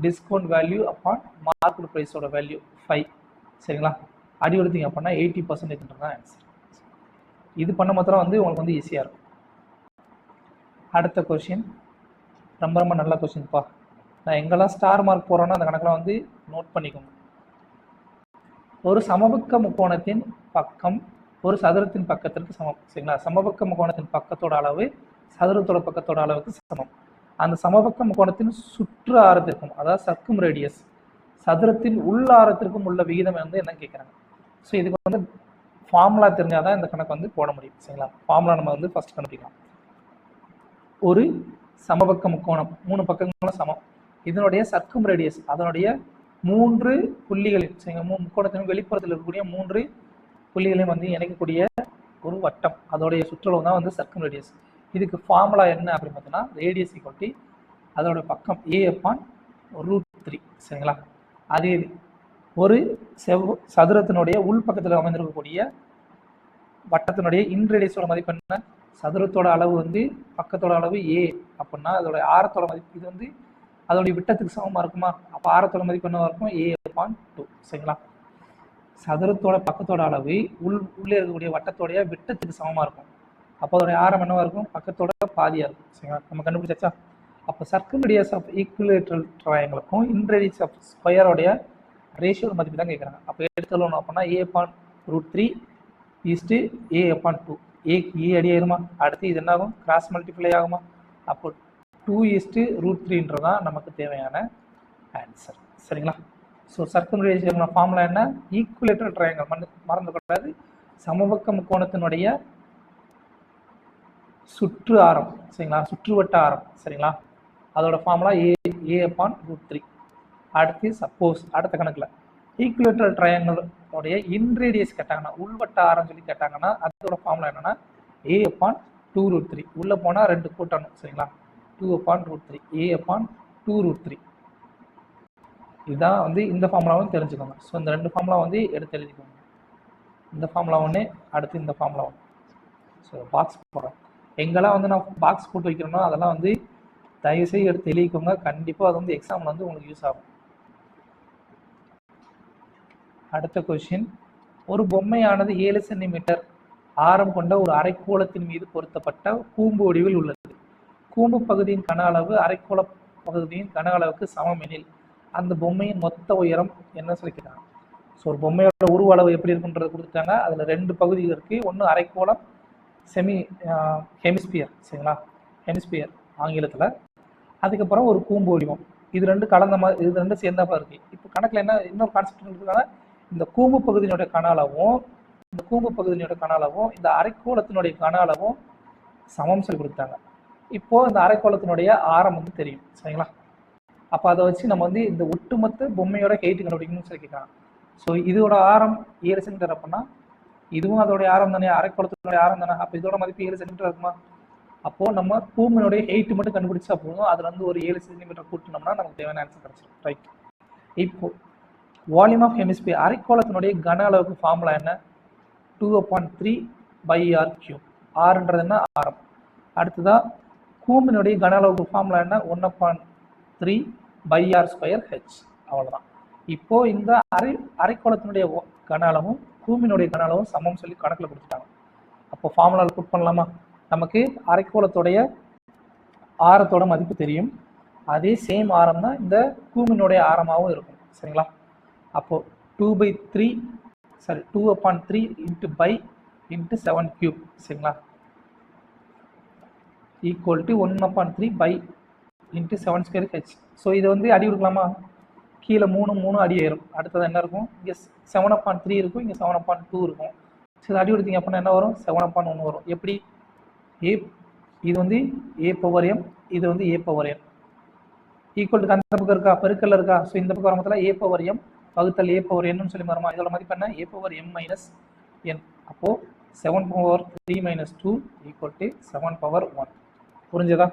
discount value upon market ப்ரைஸோட வேல்யூ 5 சரிங்களா. அடி எடுத்தீங்க அப்படின்னா 80% தான் ஆன்சர். இது பண்ண மாத்திரம் வந்து உங்களுக்கு வந்து ஈஸியாக இருக்கும். அடுத்த கொஸ்டின் ரொம்ப ரொம்ப நல்ல கொஸ்டின்ப்பா. நான் எங்கெல்லாம் ஸ்டார் மார்க் போகிறேன்னா அந்த கணக்கில் வந்து நோட் பண்ணிக்கோங்க. ஒரு சமபக்க முக்கோணத்தின் பக்கம் ஒரு சதுரத்தின் பக்கத்திற்கு சமம் சரிங்களா. சமபக்க முக்கோணத்தின் பக்கத்தோட அளவு சதுரத்தோட பக்கத்தோட அளவுக்கு சமம். அந்த சமபக்க முக்கோணத்தின் சுற்று ஆரத்திற்கும், அதாவது சர்க்கும் ரேடியஸ், சதுரத்தின் உள் ஆரத்திற்கும் உள்ள விகிதம் வந்து என்ன கேட்குறாங்க. ஸோ இதுக்கு வந்து ஃபார்முலா தெரிஞ்சால் தான் இந்த கணக்கு வந்து போட முடியும் சரிங்களா. ஃபார்முலா நம்ம வந்து ஃபர்ஸ்ட் கண்டுபிடிக்கலாம். ஒரு சமபக்க முக்கோணம் 3 பக்கங்களும் சமம், இதனுடைய சர்க்கும் ரேடியஸ் அதனுடைய 3 புள்ளிகளில் சரிங்களா, முக்கோணத்தின் வெளிப்புறத்தில் இருக்கக்கூடிய 3 புள்ளிகளையும் வந்து இணைக்கக்கூடிய ஒரு வட்டம், அதோடைய சுற்றளவு தான் வந்து சர்க்கும் ரேடியஸ். இதுக்கு ஃபார்முலா என்ன அப்படின்னு பார்த்தீங்கன்னா ரேடியஸ் ஈக்குவல் டு அதோட பக்கம் a/√3 சரிங்களா. அதே ஒரு சதுரத்தினுடைய உள் பக்கத்தில் அமைந்திருக்கக்கூடிய வட்டத்தினுடைய இன்ரேடியஸோட மதிப்பு என்ன? சதுரத்தோட அளவு வந்து பக்கத்தோட அளவு a அப்படின்னா அதோட ஆரத்தோட மதிப்பு இது வந்து அதோடைய விட்டத்துக்கு சமமாக இருக்குமா? அப்போ ஆரத்தோட மதிப்பு என்னவா இருக்கும்? a/2. சரிங்களா? சதுரத்தோட பக்கத்தோட அளவு உள்ளே இருக்கக்கூடிய வட்டத்தோடைய விட்டத்துக்கு சமமாக இருக்கும். அப்போ அதோடைய ஆரம் என்னவா இருக்கும்? பக்கத்தோட பாதியாக இருக்கும். சரிங்களா? நம்ம கண்டுபிடிச்சாச்சா? அப்போ சர்க்கிள் ரேடியஸ் ஆஃப் ஈக்குலேட்ரல் ட்ரையாங்கிளுக்கும் இன்ரேடியஸ் ஆஃப் ஸ்கொயரோடைய ரேஷியோ மதிப்பு தான் கேட்குறாங்க. அப்போ எடுத்துக்கணும் அப்படின்னா a/√3 ஈஸ்ட்டு a/2. ஏக்கு ஏ அடி ஆயிருமா? அடுத்து இது என்ன ஆகும்? கிராஸ் மல்டிப்ளை ஆகுமா? அப்போ 2:√3 தான் நமக்கு தேவையான ஆன்சர். சரிங்களா? ஸோ சர்க்கிள் ரேடியஸோட ஃபார்முலா என்ன? ஈக்குலேட்டர் ட்ரையாங்கிள் மறந்துக்கூடாது. சமபக்க முக்கோணத்தினுடைய சுற்று ஆரம். சரிங்களா? சுற்றுவட்ட ஆரம். சரிங்களா? அதோட ஃபார்முலா a/√3. அடுத்து சப்போஸ் அடுத்த கணக்கில் ஈக்குலேட்டர் ட்ரையாங்கிளோடைய இன்ரேடியஸ் கேட்டாங்கன்னா, உள்வட்ட ஆரம் சொல்லி கேட்டாங்கன்னா அதோட ஃபார்முலா என்னன்னா a/2√3. உள்ளே போனால் 2 கூட்டணும். சரிங்களா? 2/√3 a/2√3. இதுதான் வந்து இந்த ஃபார்முலாவும் தெரிஞ்சுக்கோங்க. ஸோ இந்த 2 ஃபார்முலா வந்து எடுத்து எழுதிக்கோங்க. இந்த ஃபார்முலா ஒன்று, அடுத்து இந்த ஃபார்முலா ஒன்று. ஸோ பாக்ஸ் போடுறேன். எங்கெல்லாம் வந்து நான் பாக்ஸ் போட்டு வைக்கிறேனோ அதெல்லாம் வந்து தயவுசெய்து எடுத்து எழுதிக்கோங்க. கண்டிப்பாக அது வந்து எக்ஸாமில் வந்து உங்களுக்கு யூஸ் ஆகும். அடுத்த கொஸ்டின், ஒரு பொம்மையானது 7 சென்டிமீட்டர் ஆரம் கொண்ட ஒரு அரைக்கோளத்தின் மீது பொருத்தப்பட்ட கூம்பு வடிவில் உள்ளது. கூம்பு பகுதியின் கன அளவு அரைக்கோள பகுதியின் கன அளவுக்கு சமம் எனில் அந்த பொம்மையின் மொத்த உயரம் என்ன சொல்லிக்கிறாங்க? ஸோ ஒரு பொம்மையோட உருவ அளவு எப்படி இருக்குன்றது கொடுத்துட்டாங்க. அதில் 2 பகுதிகள் இருக்குது. ஒன்று அரைக்கோளம், ஹெமிஸ்பியர். சரிங்களா? ஹெமிஸ்பியர் ஆங்கிலத்தில். அதுக்கப்புறம் ஒரு கூம்பு வடிவம். இது 2 கலந்த மாதிரி, இது 2 சேர்ந்தப்பா இருக்குது. இப்போ கணக்கில் என்ன இன்னொரு கான்செப்ட் கொடுத்துருக்காங்க? இந்த கூம்பு பகுதியினுடைய கன அளவும் இந்த அரைக்கோளத்தினுடைய கன அளவும் சமம் சொல்லி கொடுத்தாங்க. இப்போ இந்த அரைக்கோளத்தினுடைய ஆரம் வந்து தெரியும். சரிங்களா? அப்போ அதை வச்சு நம்ம வந்து இந்த ஒட்டுமொத்த பொம்மையோட ஹைட் கண்டுபிடிக்கணும்னு சொல்லி கேட்கலாம். ஸோ இதோட ஆரம் 7 சென்டிமீட்டர் அப்படின்னா இதுவும் அதோடைய ஆரம் தானே, அரைக்கோளத்தினுடைய ஆரம் தானே. அப்போ இதோட மதிப்பு 7 சென்டிமீட்டர் இருக்குமா? அப்போது நம்ம கூம்பினுடைய ஹைட் மட்டும் கண்டுபிடிச்சா போதும். அதில் வந்து ஒரு 7 சென்டிமீட்டர் கூட்டினோம்னா நமக்கு தேவையான ஆன்சர் கிடைச்சிடும். ரைட். இப்போ வால்யூம் ஆஃப் ஹெமிஸ்பியர் அரைக்கோளத்தினுடைய கன அளவுக்கு ஃபார்முலா என்ன? 2/3/r3. ஆறுன்றது என்ன? ஆரம். அடுத்ததான் கூம்பினுடைய கன அளவுக்கு ஃபார்முலா என்ன? 1/3/r²h. அவ்வளோதான். இப்போ இந்த அரைக்கோளத்தினுடைய கன அளவும் கூம்பினுடைய கன அளவும் சமம் சொல்லி கணக்கில் கொடுத்துட்டாங்க. அப்போ ஃபார்முலாவில் புட் பண்ணலாமா? நமக்கு அரைக்கோளத்துடைய ஆரத்தோட மதிப்பு தெரியும். அதே சேம் ஆரம் தான் இந்த கூம்பினுடைய ஆரமாகவும் இருக்கும். சரிங்களா? அப்போது 2/3 × π × 7³ சரிங்களா? Equal to 1/3 × 7²h. ஸோ இதை வந்து அடி கொடுக்கலாமா? கீழே 3 அடி ஆயிரும். அடுத்தது என்ன இருக்கும்? இங்கே 7/3 இருக்கும், இங்கே 7/2 இருக்கும். சரி, அடி கொடுத்தீங்க அப்படின்னா என்ன வரும்? 7/1 வரும். எப்படி? இது வந்து a/m, இது வந்து a/n. ஈக்குவல் டு அந்த பக்கம் இருக்கா? பெருக்கல்ல இருக்கா? ஸோ இந்த பக்கம் வரமத்தில் a/m வகுத்தல் a/n சொல்லி வருமா? இதோட மதிப்பு என்ன? a/m - n. அப்போது 7/3 - 2 = 7/1. புரிஞ்சதா?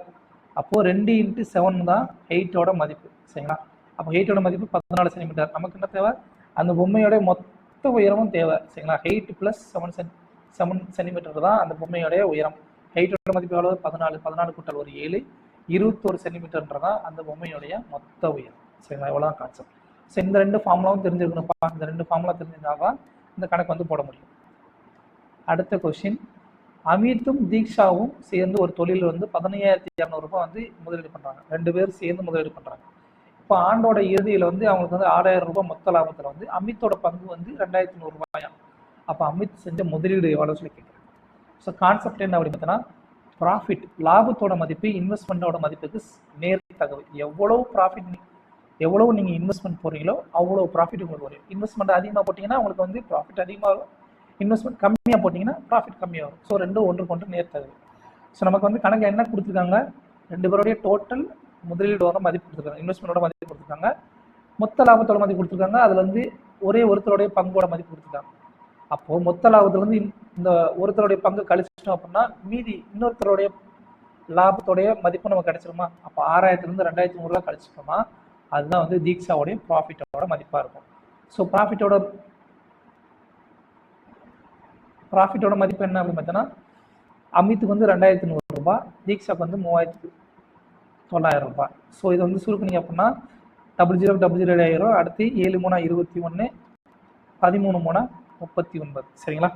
அப்போது 2 × 7 தான் ஹைட்டோட மதிப்பு. சரிங்களா? அப்போ ஹைட்டோட மதிப்பு 14 சென்டிமீட்டர். நமக்கு என்ன தேவை? அந்த பொம்மையோட மொத்த உயரமும் தேவை. சரிங்களா? ஹைட் ப்ளஸ் 7 சென்டிமீட்டர் தான் அந்த பொம்மையோடைய உயரம். ஹைட்டோட மதிப்பு எவ்வளவு? 14 கூட்டல் ஒரு 7 21 சென்டிமீட்டர்ன்றதான் அந்த பொம்மையோடைய மொத்த உயரம். சரிங்களா? எவ்வளோதான் கான்செப்ட். ஸோ இந்த 2 ஃபார்முலாவும் தெரிஞ்சிருக்கணும்ப்பா. இந்த 2 ஃபார்முலா தெரிஞ்சிருந்தால் தான் இந்த கணக்கு வந்து போட முடியும். அடுத்த கொஸ்டின், அமித்தும் தீக்ஷாவும் சேர்ந்து ஒரு தொழில் வந்து 15,200 ரூபாய் வந்து முதலீடு பண்ணுறாங்க. 2 பேர் சேர்ந்து முதலீடு பண்ணுறாங்க. இப்போ ஆண்டோட இறுதியில் வந்து அவங்களுக்கு வந்து 6,000 ரூபாய் மொத்த லாபத்தில் வந்து அமித்தோட பங்கு வந்து 2,100 ரூபாயா. அப்போ அமித் செஞ்ச முதலீடு எவ்வளோ சொல்லி கேட்குறேன். ஸோ கான்செப்ட் என்ன அப்படின்னு பார்த்தீங்கன்னா, ப்ராஃபிட் லாபத்தோட மதிப்பு இன்வெஸ்ட்மெண்ட்டோட மதிப்புக்கு நேர் தகவல். எவ்வளவு நீங்கள் இன்வெஸ்ட்மெண்ட் போடுறீங்களோ அவ்வளோ ப்ராஃபிட் உங்களுக்கு வரும். இன்வெஸ்ட்மெண்ட் அதிகமாக போட்டிங்கன்னா உங்களுக்கு வந்து ப்ராஃபிட் அதிகமாகும். இன்வெஸ்ட்மெண்ட் கம்மியாக போட்டிங்கன்னா ப்ராஃபிட் கம்மியாகும். ஸோ ரெண்டும் ஒன்றுக்கு நேர் தகவல். ஸோ நமக்கு வந்து கணக்கு என்ன கொடுத்துருக்காங்க? 2 பேருடைய டோட்டல் முதலீடோட மதிப்பு கொடுத்துருக்காங்க, இன்வெஸ்ட்மெண்ட்டோட மதிப்பு கொடுத்துருக்காங்க, மொத்த லாபத்தோட மதிப்பு கொடுத்துருக்காங்க. அதில் வந்து ஒருத்தருடைய பங்கோட மதிப்பு கொடுத்துருக்காங்க. அப்போது மொத்த லாபத்தில் வந்து இந்த ஒருத்தருடைய பங்கு கழிச்சிட்டோம் அப்படின்னா மீதி இன்னொருத்தருடைய லாபத்தோடைய மதிப்பு நமக்கு கிடைச்சிருமா? அப்போ 6,000 - 2,100 கழிச்சிட்டோம்னா அதுதான் வந்து தீக்ஷாவுடைய ப்ராஃபிட்டோட மதிப்பாக இருக்கும். ஸோ ப்ராஃபிட்டோட மதிப்பு என்ன அப்படின்னு பார்த்தோன்னா, அமித்துக்கு வந்து 2,100 ரூபாய், தீக்ஷாவுக்கு வந்து 3,000 9,000 ரூபாய். ஸோ இது வந்து சுருக்குனீங்க அப்படின்னா 0000 ஆயிரும். அடுத்து 7 3 21, 13 3 39. சரிங்களா?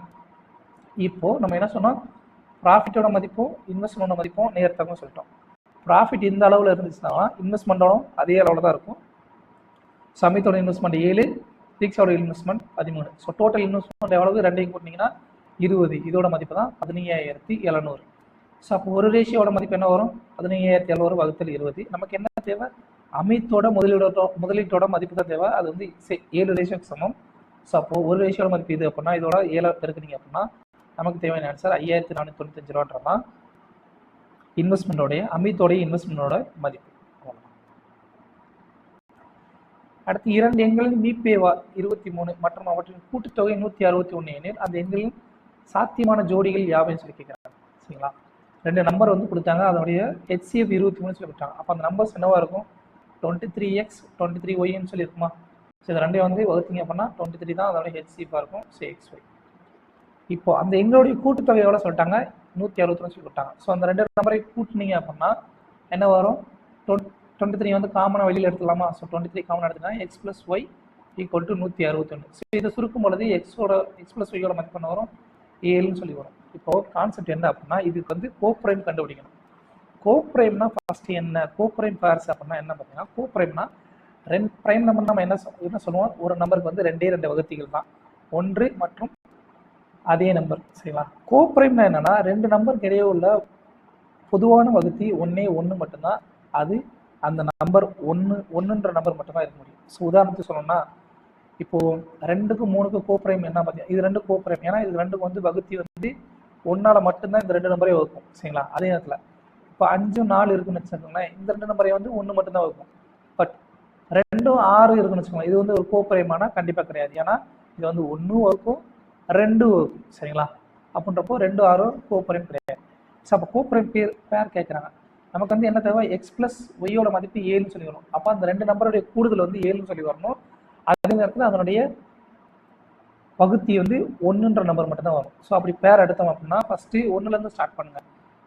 இப்போ நம்ம என்ன சொன்னோம், ப்ராஃபிட்டோட மதிப்பும் இன்வெஸ்ட்மெண்டோட மதிப்பும் நேர்த்தகம் சொல்லிட்டோம். ப்ராஃபிட் இந்த அளவில் இருந்துச்சுன்னா இன்வெஸ்ட்மெண்ட்டோட அதே அளவில் தான் இருக்கும். சமயத்தோட இன்வெஸ்ட்மெண்ட் 7, தீக்ஷாவோட இன்வெஸ்ட்மெண்ட் 13. ஸோ டோட்டல் இன்வெஸ்ட்மெண்ட் எவ்வளவு, ரெண்டையும் கூட்டினீங்கன்னா 20. இதோட மதிப்பு தான் 15,700. ஸோ அப்போ ஒரு ரேஷியோட மதிப்பு என்ன வரும், 15,700 வகுத்தல் 20. நமக்கு என்ன தேவை, அமித்தோட முதலீட்டோட மதிப்பு தான் தேவை. அது வந்து 7 ரேஷியோக்கு சமம். ஸோ அப்போ ஒரு ரேஷியோட மதிப்பு இது அப்படின்னா இதோட 7 பெருக்குனீங்க அப்படின்னா நமக்கு தேவையான ஆன்சர் 5,495 ரூபான்றதான் இன்வெஸ்ட்மெண்டோடைய அமித்தோடைய இன்வெஸ்ட்மெண்டோட மதிப்பு. அடுத்து 2 எண்களின் மீபேவா 23 மற்றும் அவற்றின் கூட்டுத்தொகை 161 எனில் அந்த எண்களின் சாத்தியமான ஜோடிகள் யாவைன்னு சொல்லி கேட்குறாங்க. சரிங்களா? 2 நம்பர் வந்து கொடுத்தாங்க, அதனுடைய HCF 23 சொல்லி கொடுத்தாங்க. அப்போ அந்த நம்பர்ஸ் என்னவா இருக்கும், 23x 23yன்னு சொல்லி இருக்குமா? ஸோ இது ரெண்டையும் வந்து வகுத்தீங்க அப்படின்னா 23 தான் அதோடைய HCF இருக்கும். So XY. இப்போ அந்த எங்களுடைய கூட்டுத்தொகை எவ்வளோ சொல்லிட்டாங்க, 161 சொல்லி கொடுத்தாங்க. ஸோ அந்த 2 நம்பரை கூட்டினீங்க அப்படின்னா என்ன வரும், 23 வந்து காமனாக வெளியில் எடுத்துக்கலாமா? ஸோ 23 காமனாக எடுத்துக்கலாம். x + y = 161. ஸோ இதை சுருக்கும் பொழுது x + y மதிப்பு என்ன வரும், 7ன்னு சொல்லி வரும். இப்போ கான்செப்ட் என்ன அப்படின்னா இதுக்கு வந்து கோப்ரைம் கண்டுபிடிக்கணும். கோப்ரைம்னா ஃபர்ஸ்ட் என்ன, கோப்ரைம் பேர்ஸ் அப்படின்னா என்ன பார்த்தீங்கன்னா, கோப்ரைம்னா பிரைம் நம்பர் நம்ம என்ன சொல்லுவோம், ஒரு நம்பருக்கு வந்து 2 வகுத்திகள் தான், 1 மற்றும் அதே நம்பர். சரிங்களா? கோப்ரைம்னா என்னன்னா 2 நம்பருக்கு இடையே உள்ள பொதுவான வகுத்தி 1 மட்டும்தான். அது அந்த நம்பர் 1ன்ற நம்பர் மட்டும்தான் இருக்க முடியும். ஸோ உதாரணத்துக்கு சொல்லணும்னா இப்போ 2க்கும் 3க்கும் கோப்ரைம் என்ன பார்த்தீங்கன்னா, இது 2 கோப்ரைம். ஏன்னா இது 2க்கும் வந்து வகுத்தி வந்து 1ஆல மட்டும்தான் இந்த 2 நம்பரே வகுக்கும். சரிங்களா? அதே நேரத்தில் இப்போ 5 4 இருக்குன்னு வச்சுக்கோங்களேன், இந்த 2 நம்பரை வந்து 1 மட்டும்தான் வகுக்கும். பட் 2 6 இருக்குன்னு வச்சுக்கோங்களேன், இது வந்து ஒரு கோப்ரைமானா கண்டிப்பாக கிடையாது. ஏன்னா இது வந்து 1 வகுக்கும் 2 வகுக்கும். சரிங்களா? அப்படின்றப்போ 2 6 கோப்ரைம் கிடையாது. ஸோ அப்போ கோப்ரைம் பேர் கேட்குறாங்க. நமக்கு வந்து என்ன தேவை, x + y மதிப்பு 7ன்னு சொல்லி வரும். அப்போ அந்த 2 நம்பருடைய கூடுதல் வந்து 7ன்னு சொல்லி வரணும். அதே நேரத்தில் அதனுடைய வகுத்தி வந்து 1ன்ற நம்பர் மட்டும் தான் வரும். ஸோ அப்படி பேர் எடுத்தோம் அப்படின்னா ஃபர்ஸ்ட் 1லேருந்து ஸ்டார்ட் பண்ணுங்க.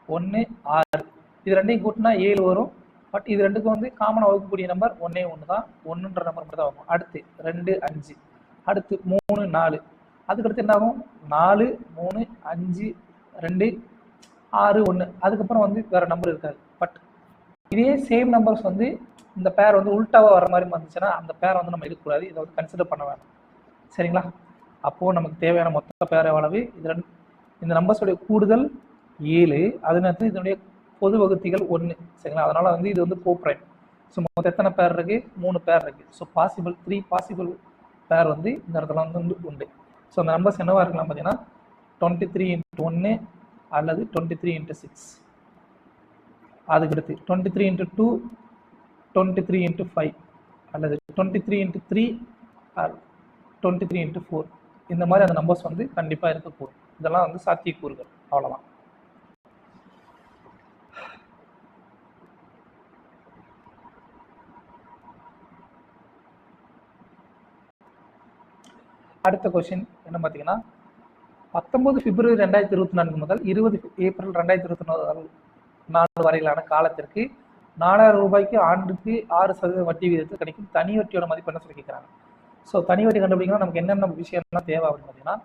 1 6, இது ரெண்டையும் கூட்டினா 7 வரும். பட் இது ரெண்டுக்கும் வந்து காமனாக வகுக்கக்கூடிய நம்பர் 1 தான், 1ன்ற நம்பர் மட்டும் தான் வரும். அடுத்து 2 5, அடுத்து 3 4, அதுக்கடுத்து என்ன ஆகும், 4 3 5 2 6 1, அதுக்கப்புறம் வந்து வேற நம்பர் இருக்காது. பட் இதே சேம் நம்பர்ஸ் வந்து இந்த பேர் வந்து உல்டாவாக வர மாதிரி வந்துச்சுன்னா அந்த பேரை வந்து நம்ம எடுக்கக்கூடாது, இதை வந்து கன்சிடர் பண்ண வேண்டாம். சரிங்களா? அப்போது நமக்கு தேவையான மொத்த பேர் எவ்வளவு, இந்த நம்பர்ஸோடைய கூடுதல் 7, அதே நேரத்தில் இதனுடைய பொது வகுத்திகள் 1. சரிங்களா? அதனால வந்து இது வந்து கோப்ரைம். ஸோ மொத்தம் எத்தனை பேர் இருக்கு, 3 பேர் இருக்கு. ஸோ 3 பாசிபிள் பேர் வந்து இந்த இடத்துல வந்து உண்டு. ஸோ அந்த நம்பர்ஸ் என்னவா இருக்கலாம் பார்த்தீங்கன்னா 23 × 1 அல்லது 23 × 6, அதுக்கடுத்து 23 × 2, 23 × 5 அல்லது 23 × 3 23 × 4. இந்த மாதிரி அந்த நம்பர்ஸ் வந்து கண்டிப்பாக இருக்கக்கூடும். இதெல்லாம் வந்து சாத்தியக்கூறுகள். அவ்வளோதான். அடுத்த கொஸ்டின் என்ன பார்த்தீங்கன்னா, 19 பிப்ரவரி 2024 முதல் 20 ஏப்ரல் 2024 வரையிலான காலத்திற்கு 4,000 ரூபாய்க்கு ஆண்டுக்கு 6% வட்டி விகிதத்தில் கிடைக்கும் தனி வட்டியோட மதிப்பு என்ன சொல்லி கேட்குறாங்க. ஸோ தனி வட்டி கண்டுபிடிக்கணும் நமக்கு என்னென்ன விஷயம்லாம் தேவை அப்படின்னு பார்த்தீங்கன்னா,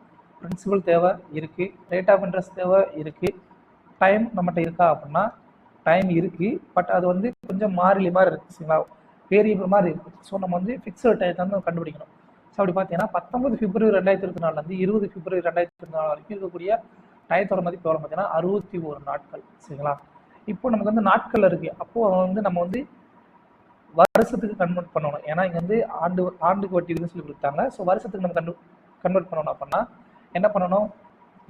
பிரின்சிபல் தேவை இருக்குது, ரேட் ஆஃப் இன்ட்ரெஸ்ட் தேவை இருக்குது, டைம் நம்மகிட்ட இருக்கா அப்படின்னா டைம் இருக்குது. பட் அது வந்து கொஞ்சம் மாறிலி மாதிரி இருக்குது. சரிங்களா? வேரியபிள் மாதிரி இருக்குது. ஸோ நம்ம வந்து ஃபிக்ஸட் டயத்தை வந்து கண்டுபிடிக்கணும். ஸோ அப்படி பார்த்தீங்கன்னா 19 பிப்ரவரி 2024 20 பிப்ரவரி 2024 வரைக்கும் இருக்கக்கூடிய டயத்தோட மதிப்பு எவ்வளோ பார்த்தீங்கன்னா 61 நாட்கள். சரிங்களா? இப்போ நமக்கு வந்து நாட்கள் இருக்குது. அப்போது வந்து நம்ம வந்து வருஷத்துக்கு கன்வெர்ட் பண்ணணும். ஏன்னா இங்கே வந்து ஆண்டுக்கு வட்டி இருக்குன்னு சொல்லி கொடுத்தாங்க. ஸோ வருஷத்துக்கு நம்ம கன்வெர்ட் பண்ணணும் அப்படின்னா என்ன பண்ணணும்,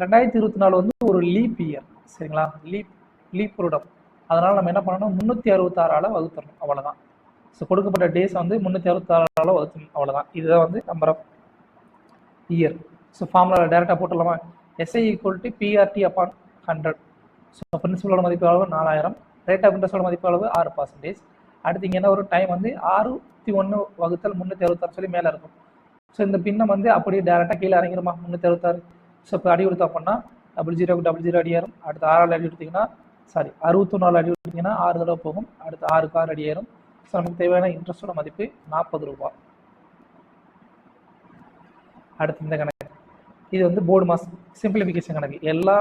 2024 வந்து ஒரு லீப் இயர். சரிங்களா? லீப் வருடம். அதனால் நம்ம என்ன பண்ணணும், 366 வகுத்தரணும். அவ்வளோதான். ஸோ கொடுக்கப்பட்ட டேஸ் வந்து 366 வகுத்தணும். அவ்வளோதான். இதுதான் வந்து number of year. So formula டேரெக்டாக போட்டுடலாமா, SI = PRT/100. ஸோ பிரின்சிபலோட மதிப்பு அளவு 4000, ரேட் ஆஃப் இன்ட்ரெஸ்டோட மதிப்பு அளவு 6%. அடுத்து இங்கே என்ன ஒரு டைம் வந்து 61 வகுத்தல் 366 சொல்லி மேலே இருக்கும். ஸோ இந்த பின்னம் வந்து அப்படியே டேரெக்டாக கீழே இறங்கிடுமா 366. ஸோ இப்போ அடி கொடுத்தா அப்படின்னா 00 0 அடியாரும். அடுத்து 6 அடி எடுத்திங்கன்னா சாரி 64 அடி விட்டிங்கன்னா 6 தடவை போகும், அடுத்து 6 கார் அடி ஏறும். ஸோ நமக்கு தேவையான இன்ட்ரெஸ்டோட மதிப்பு 40 ரூபா. அடுத்து இந்த கணக்கு, இது வந்து போர்டு மாஸ் சிம்பிளிஃபிகேஷன் கணக்கு. எல்லா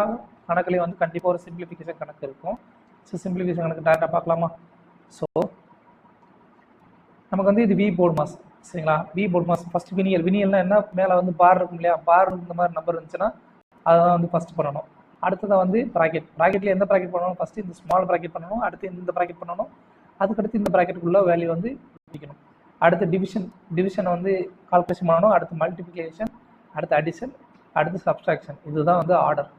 கணக்குலையும் வந்து கண்டிப்பாக ஒரு சிம்பிளிஃபிகேஷன் கணக்கு இருக்கும். ஸோ சிம்பிளிஃபிகேஷன் கணக்கு டேரெக்டாக பார்க்கலாமா? ஸோ நமக்கு வந்து இது வி போர்டு மாஸ், சரிங்களா? வி போர்டு மாஸ் ஃபஸ்ட் வினியல்னா என்ன, மேலே வந்து பார் இருக்கும் இல்லையா, பார் இந்த மாதிரி நம்பர் இருந்துச்சுன்னா அதை தான் வந்து ஃபஸ்ட் பண்ணணும். அடுத்ததான் வந்து ப்ராக்கெட்டில் எந்த ப்ராக்கெட் பண்ணணும், ஃபஸ்ட்டு இந்த ஸ்மால் ப்ராக்கெட் பண்ணணும், அடுத்து இந்த ப்ராக்கெட் பண்ணணும், அதுக்கடுத்து இந்த ப்ராக்கெட்டுக்குள்ள வேல்யூ வந்து பிடிக்கணும். அடுத்து டிவிஷனை வந்து கால்குலேஷன் பண்ணணும், அடுத்து மல்டிப்ளிகேஷன், அடுத்து அடிஷன், அடுத்து சப்ஸ்ட்ராக்ஷன். இதுதான் வந்து ஆர்டர்.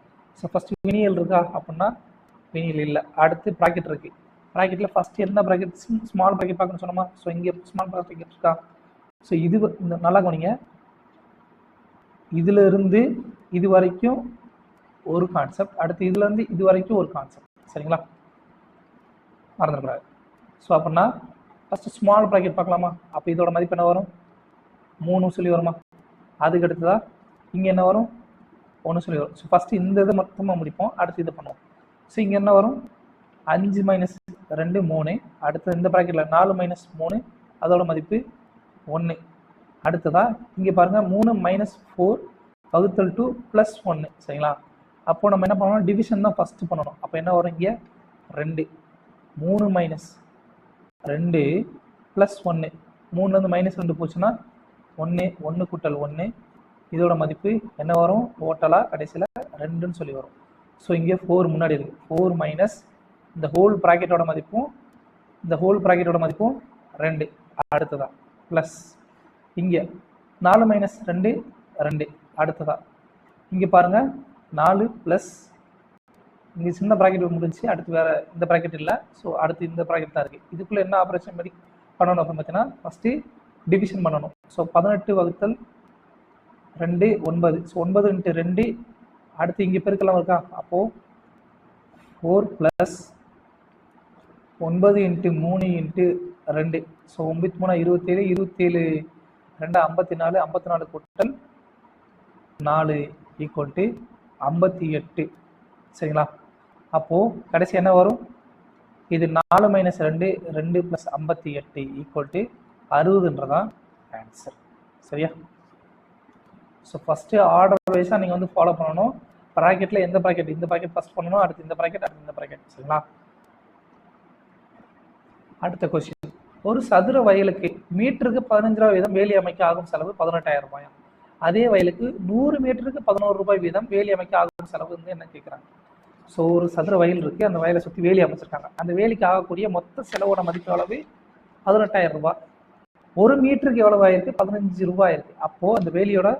ஸோ ஃபஸ்ட்டு வினியல் இருக்கா அப்படின்னா வினியல் இல்லை. அடுத்து ப்ராக்கெட் இருக்குது, ப்ராக்கெட்டில் ஃபஸ்ட்டு என்ன ப்ராக்கெட், ஸ்மால் ப்ராக்கெட் பார்க்கணும்னு சொன்னோமா? ஸோ இங்கே ஸ்மால் ப்ராக்கெட் இருக்கா? ஸோ இது இந்த நல்லா கவனிங்க, இதுல இருந்து இது வரைக்கும் ஒரு கான்செப்ட், அடுத்து இதுல இருந்து இது வரைக்கும் ஒரு கான்செப்ட், சரிங்களா? மறந்துடக்கூடாது. ஸோ அப்படின்னா ஃபஸ்ட்டு ஸ்மால் ப்ராக்கெட் பார்க்கலாமா? அப்போ இதோட மதிப்பு என்ன வரும்? 3 சொல்லி வருமா? அதுக்கு அடுத்ததா இங்கே என்ன வரும்? 1 சொல்லி வரும். ஸோ ஃபஸ்ட்டு இந்த இதை மொத்தமாக முடிப்போம், அடுத்து இது பண்ணுவோம். ஸோ இங்கே என்ன வரும்? 5 - 2 3. அடுத்து இந்த ப்ராக்கெட்டில் 4 - 3, அதோட மதிப்பு 1. அடுத்ததா இங்கே பாருங்கள் 3 - 4 வகுத்தல் 2 + 1, சரிங்களா? அப்போது நம்ம என்ன பண்ணணும், டிவிஷன் தான் ஃபஸ்ட்டு பண்ணணும். அப்போ என்ன வரும்? இங்கே 2, 3 - 2 + 1, 3லேருந்து -2 போச்சுன்னா 1, 1 கூட்டல் 1, இதோட மதிப்பு என்ன வரும்? டோட்டலாக கடைசியில் 2ன்னு சொல்லி வரும். ஸோ இங்கே 4 முன்னாடி இருக்குது, 4 மைனஸ் இந்த ஹோல் ப்ராக்கெட்டோட மதிப்பும் 2. அடுத்ததா ப்ளஸ் இங்கே 4 - 2 2. அடுத்ததா இங்கே பாருங்கள் 4 ப்ளஸ் இங்கே சின்ன ப்ராக்கெட் முடிஞ்சு, அடுத்து வேறு இந்த ப்ராக்கெட் இல்லை. ஸோ அடுத்து இந்த ப்ராக்கெட் தான் இருக்குது. இதுக்குள்ளே என்ன ஆப்ரேஷன் மாதிரி பண்ணணும் அப்படின்னு பார்த்தீங்கன்னா ஃபஸ்ட்டு டிவிஷன் பண்ணணும். ஸோ 18 வகுத்தல் 2 9. ஸோ 9 × 2, அடுத்து இங்கே பெருக்கலாம் இருக்கா? அப்போது 4 + 9 × 3 × 2. ஸோ 9 - 3 27, 27 2 54, 54 கூட்டல் 4 = 58, சரிங்களா? அப்போது கடைசி என்ன வரும்? இது 4 - 2 2 + 58 = 60ன்றதான் ஆன்சர், சரியா? ஸோ ஃபஸ்ட்டு ஆர்டர் வைஸாக நீங்கள் வந்து ஃபாலோ பண்ணணும். ப்ராக்கெட்டில் எந்த ப்ராக்கெட், இந்த ப்ராக்கெட் ஃபஸ்ட் பண்ணணும், அடுத்து இந்த ப்ராக்கெட், அடுத்து இந்த ப்ராக்கெட், சரிங்களா? அடுத்த கொஸ்டின், ஒரு சதுர வயலுக்கு மீட்டருக்கு 15 ரூபாய் வீதம் வேலி அமைக்க ஆகும் செலவு 18,000 ரூபாயா? அதே வயலுக்கு 100 மீட்டருக்கு 11 ரூபாய் வீதம் வேலி அமைக்க ஆகும் செலவு வந்து என்ன கேட்குறாங்க? ஸோ ஒரு சதுர வயல் இருக்குது, அந்த வயலை சுற்றி வேலி அமைச்சிருக்காங்க. அந்த வேலிக்கு ஆகக்கூடிய மொத்த செலவோட மதிப்பு அளவு 18,000 ரூபாய். 1 மீட்டருக்கு எவ்வளோ ஆயிருக்கு? 15 ரூபாய் இருக்குது. அப்போது அந்த வேலியோட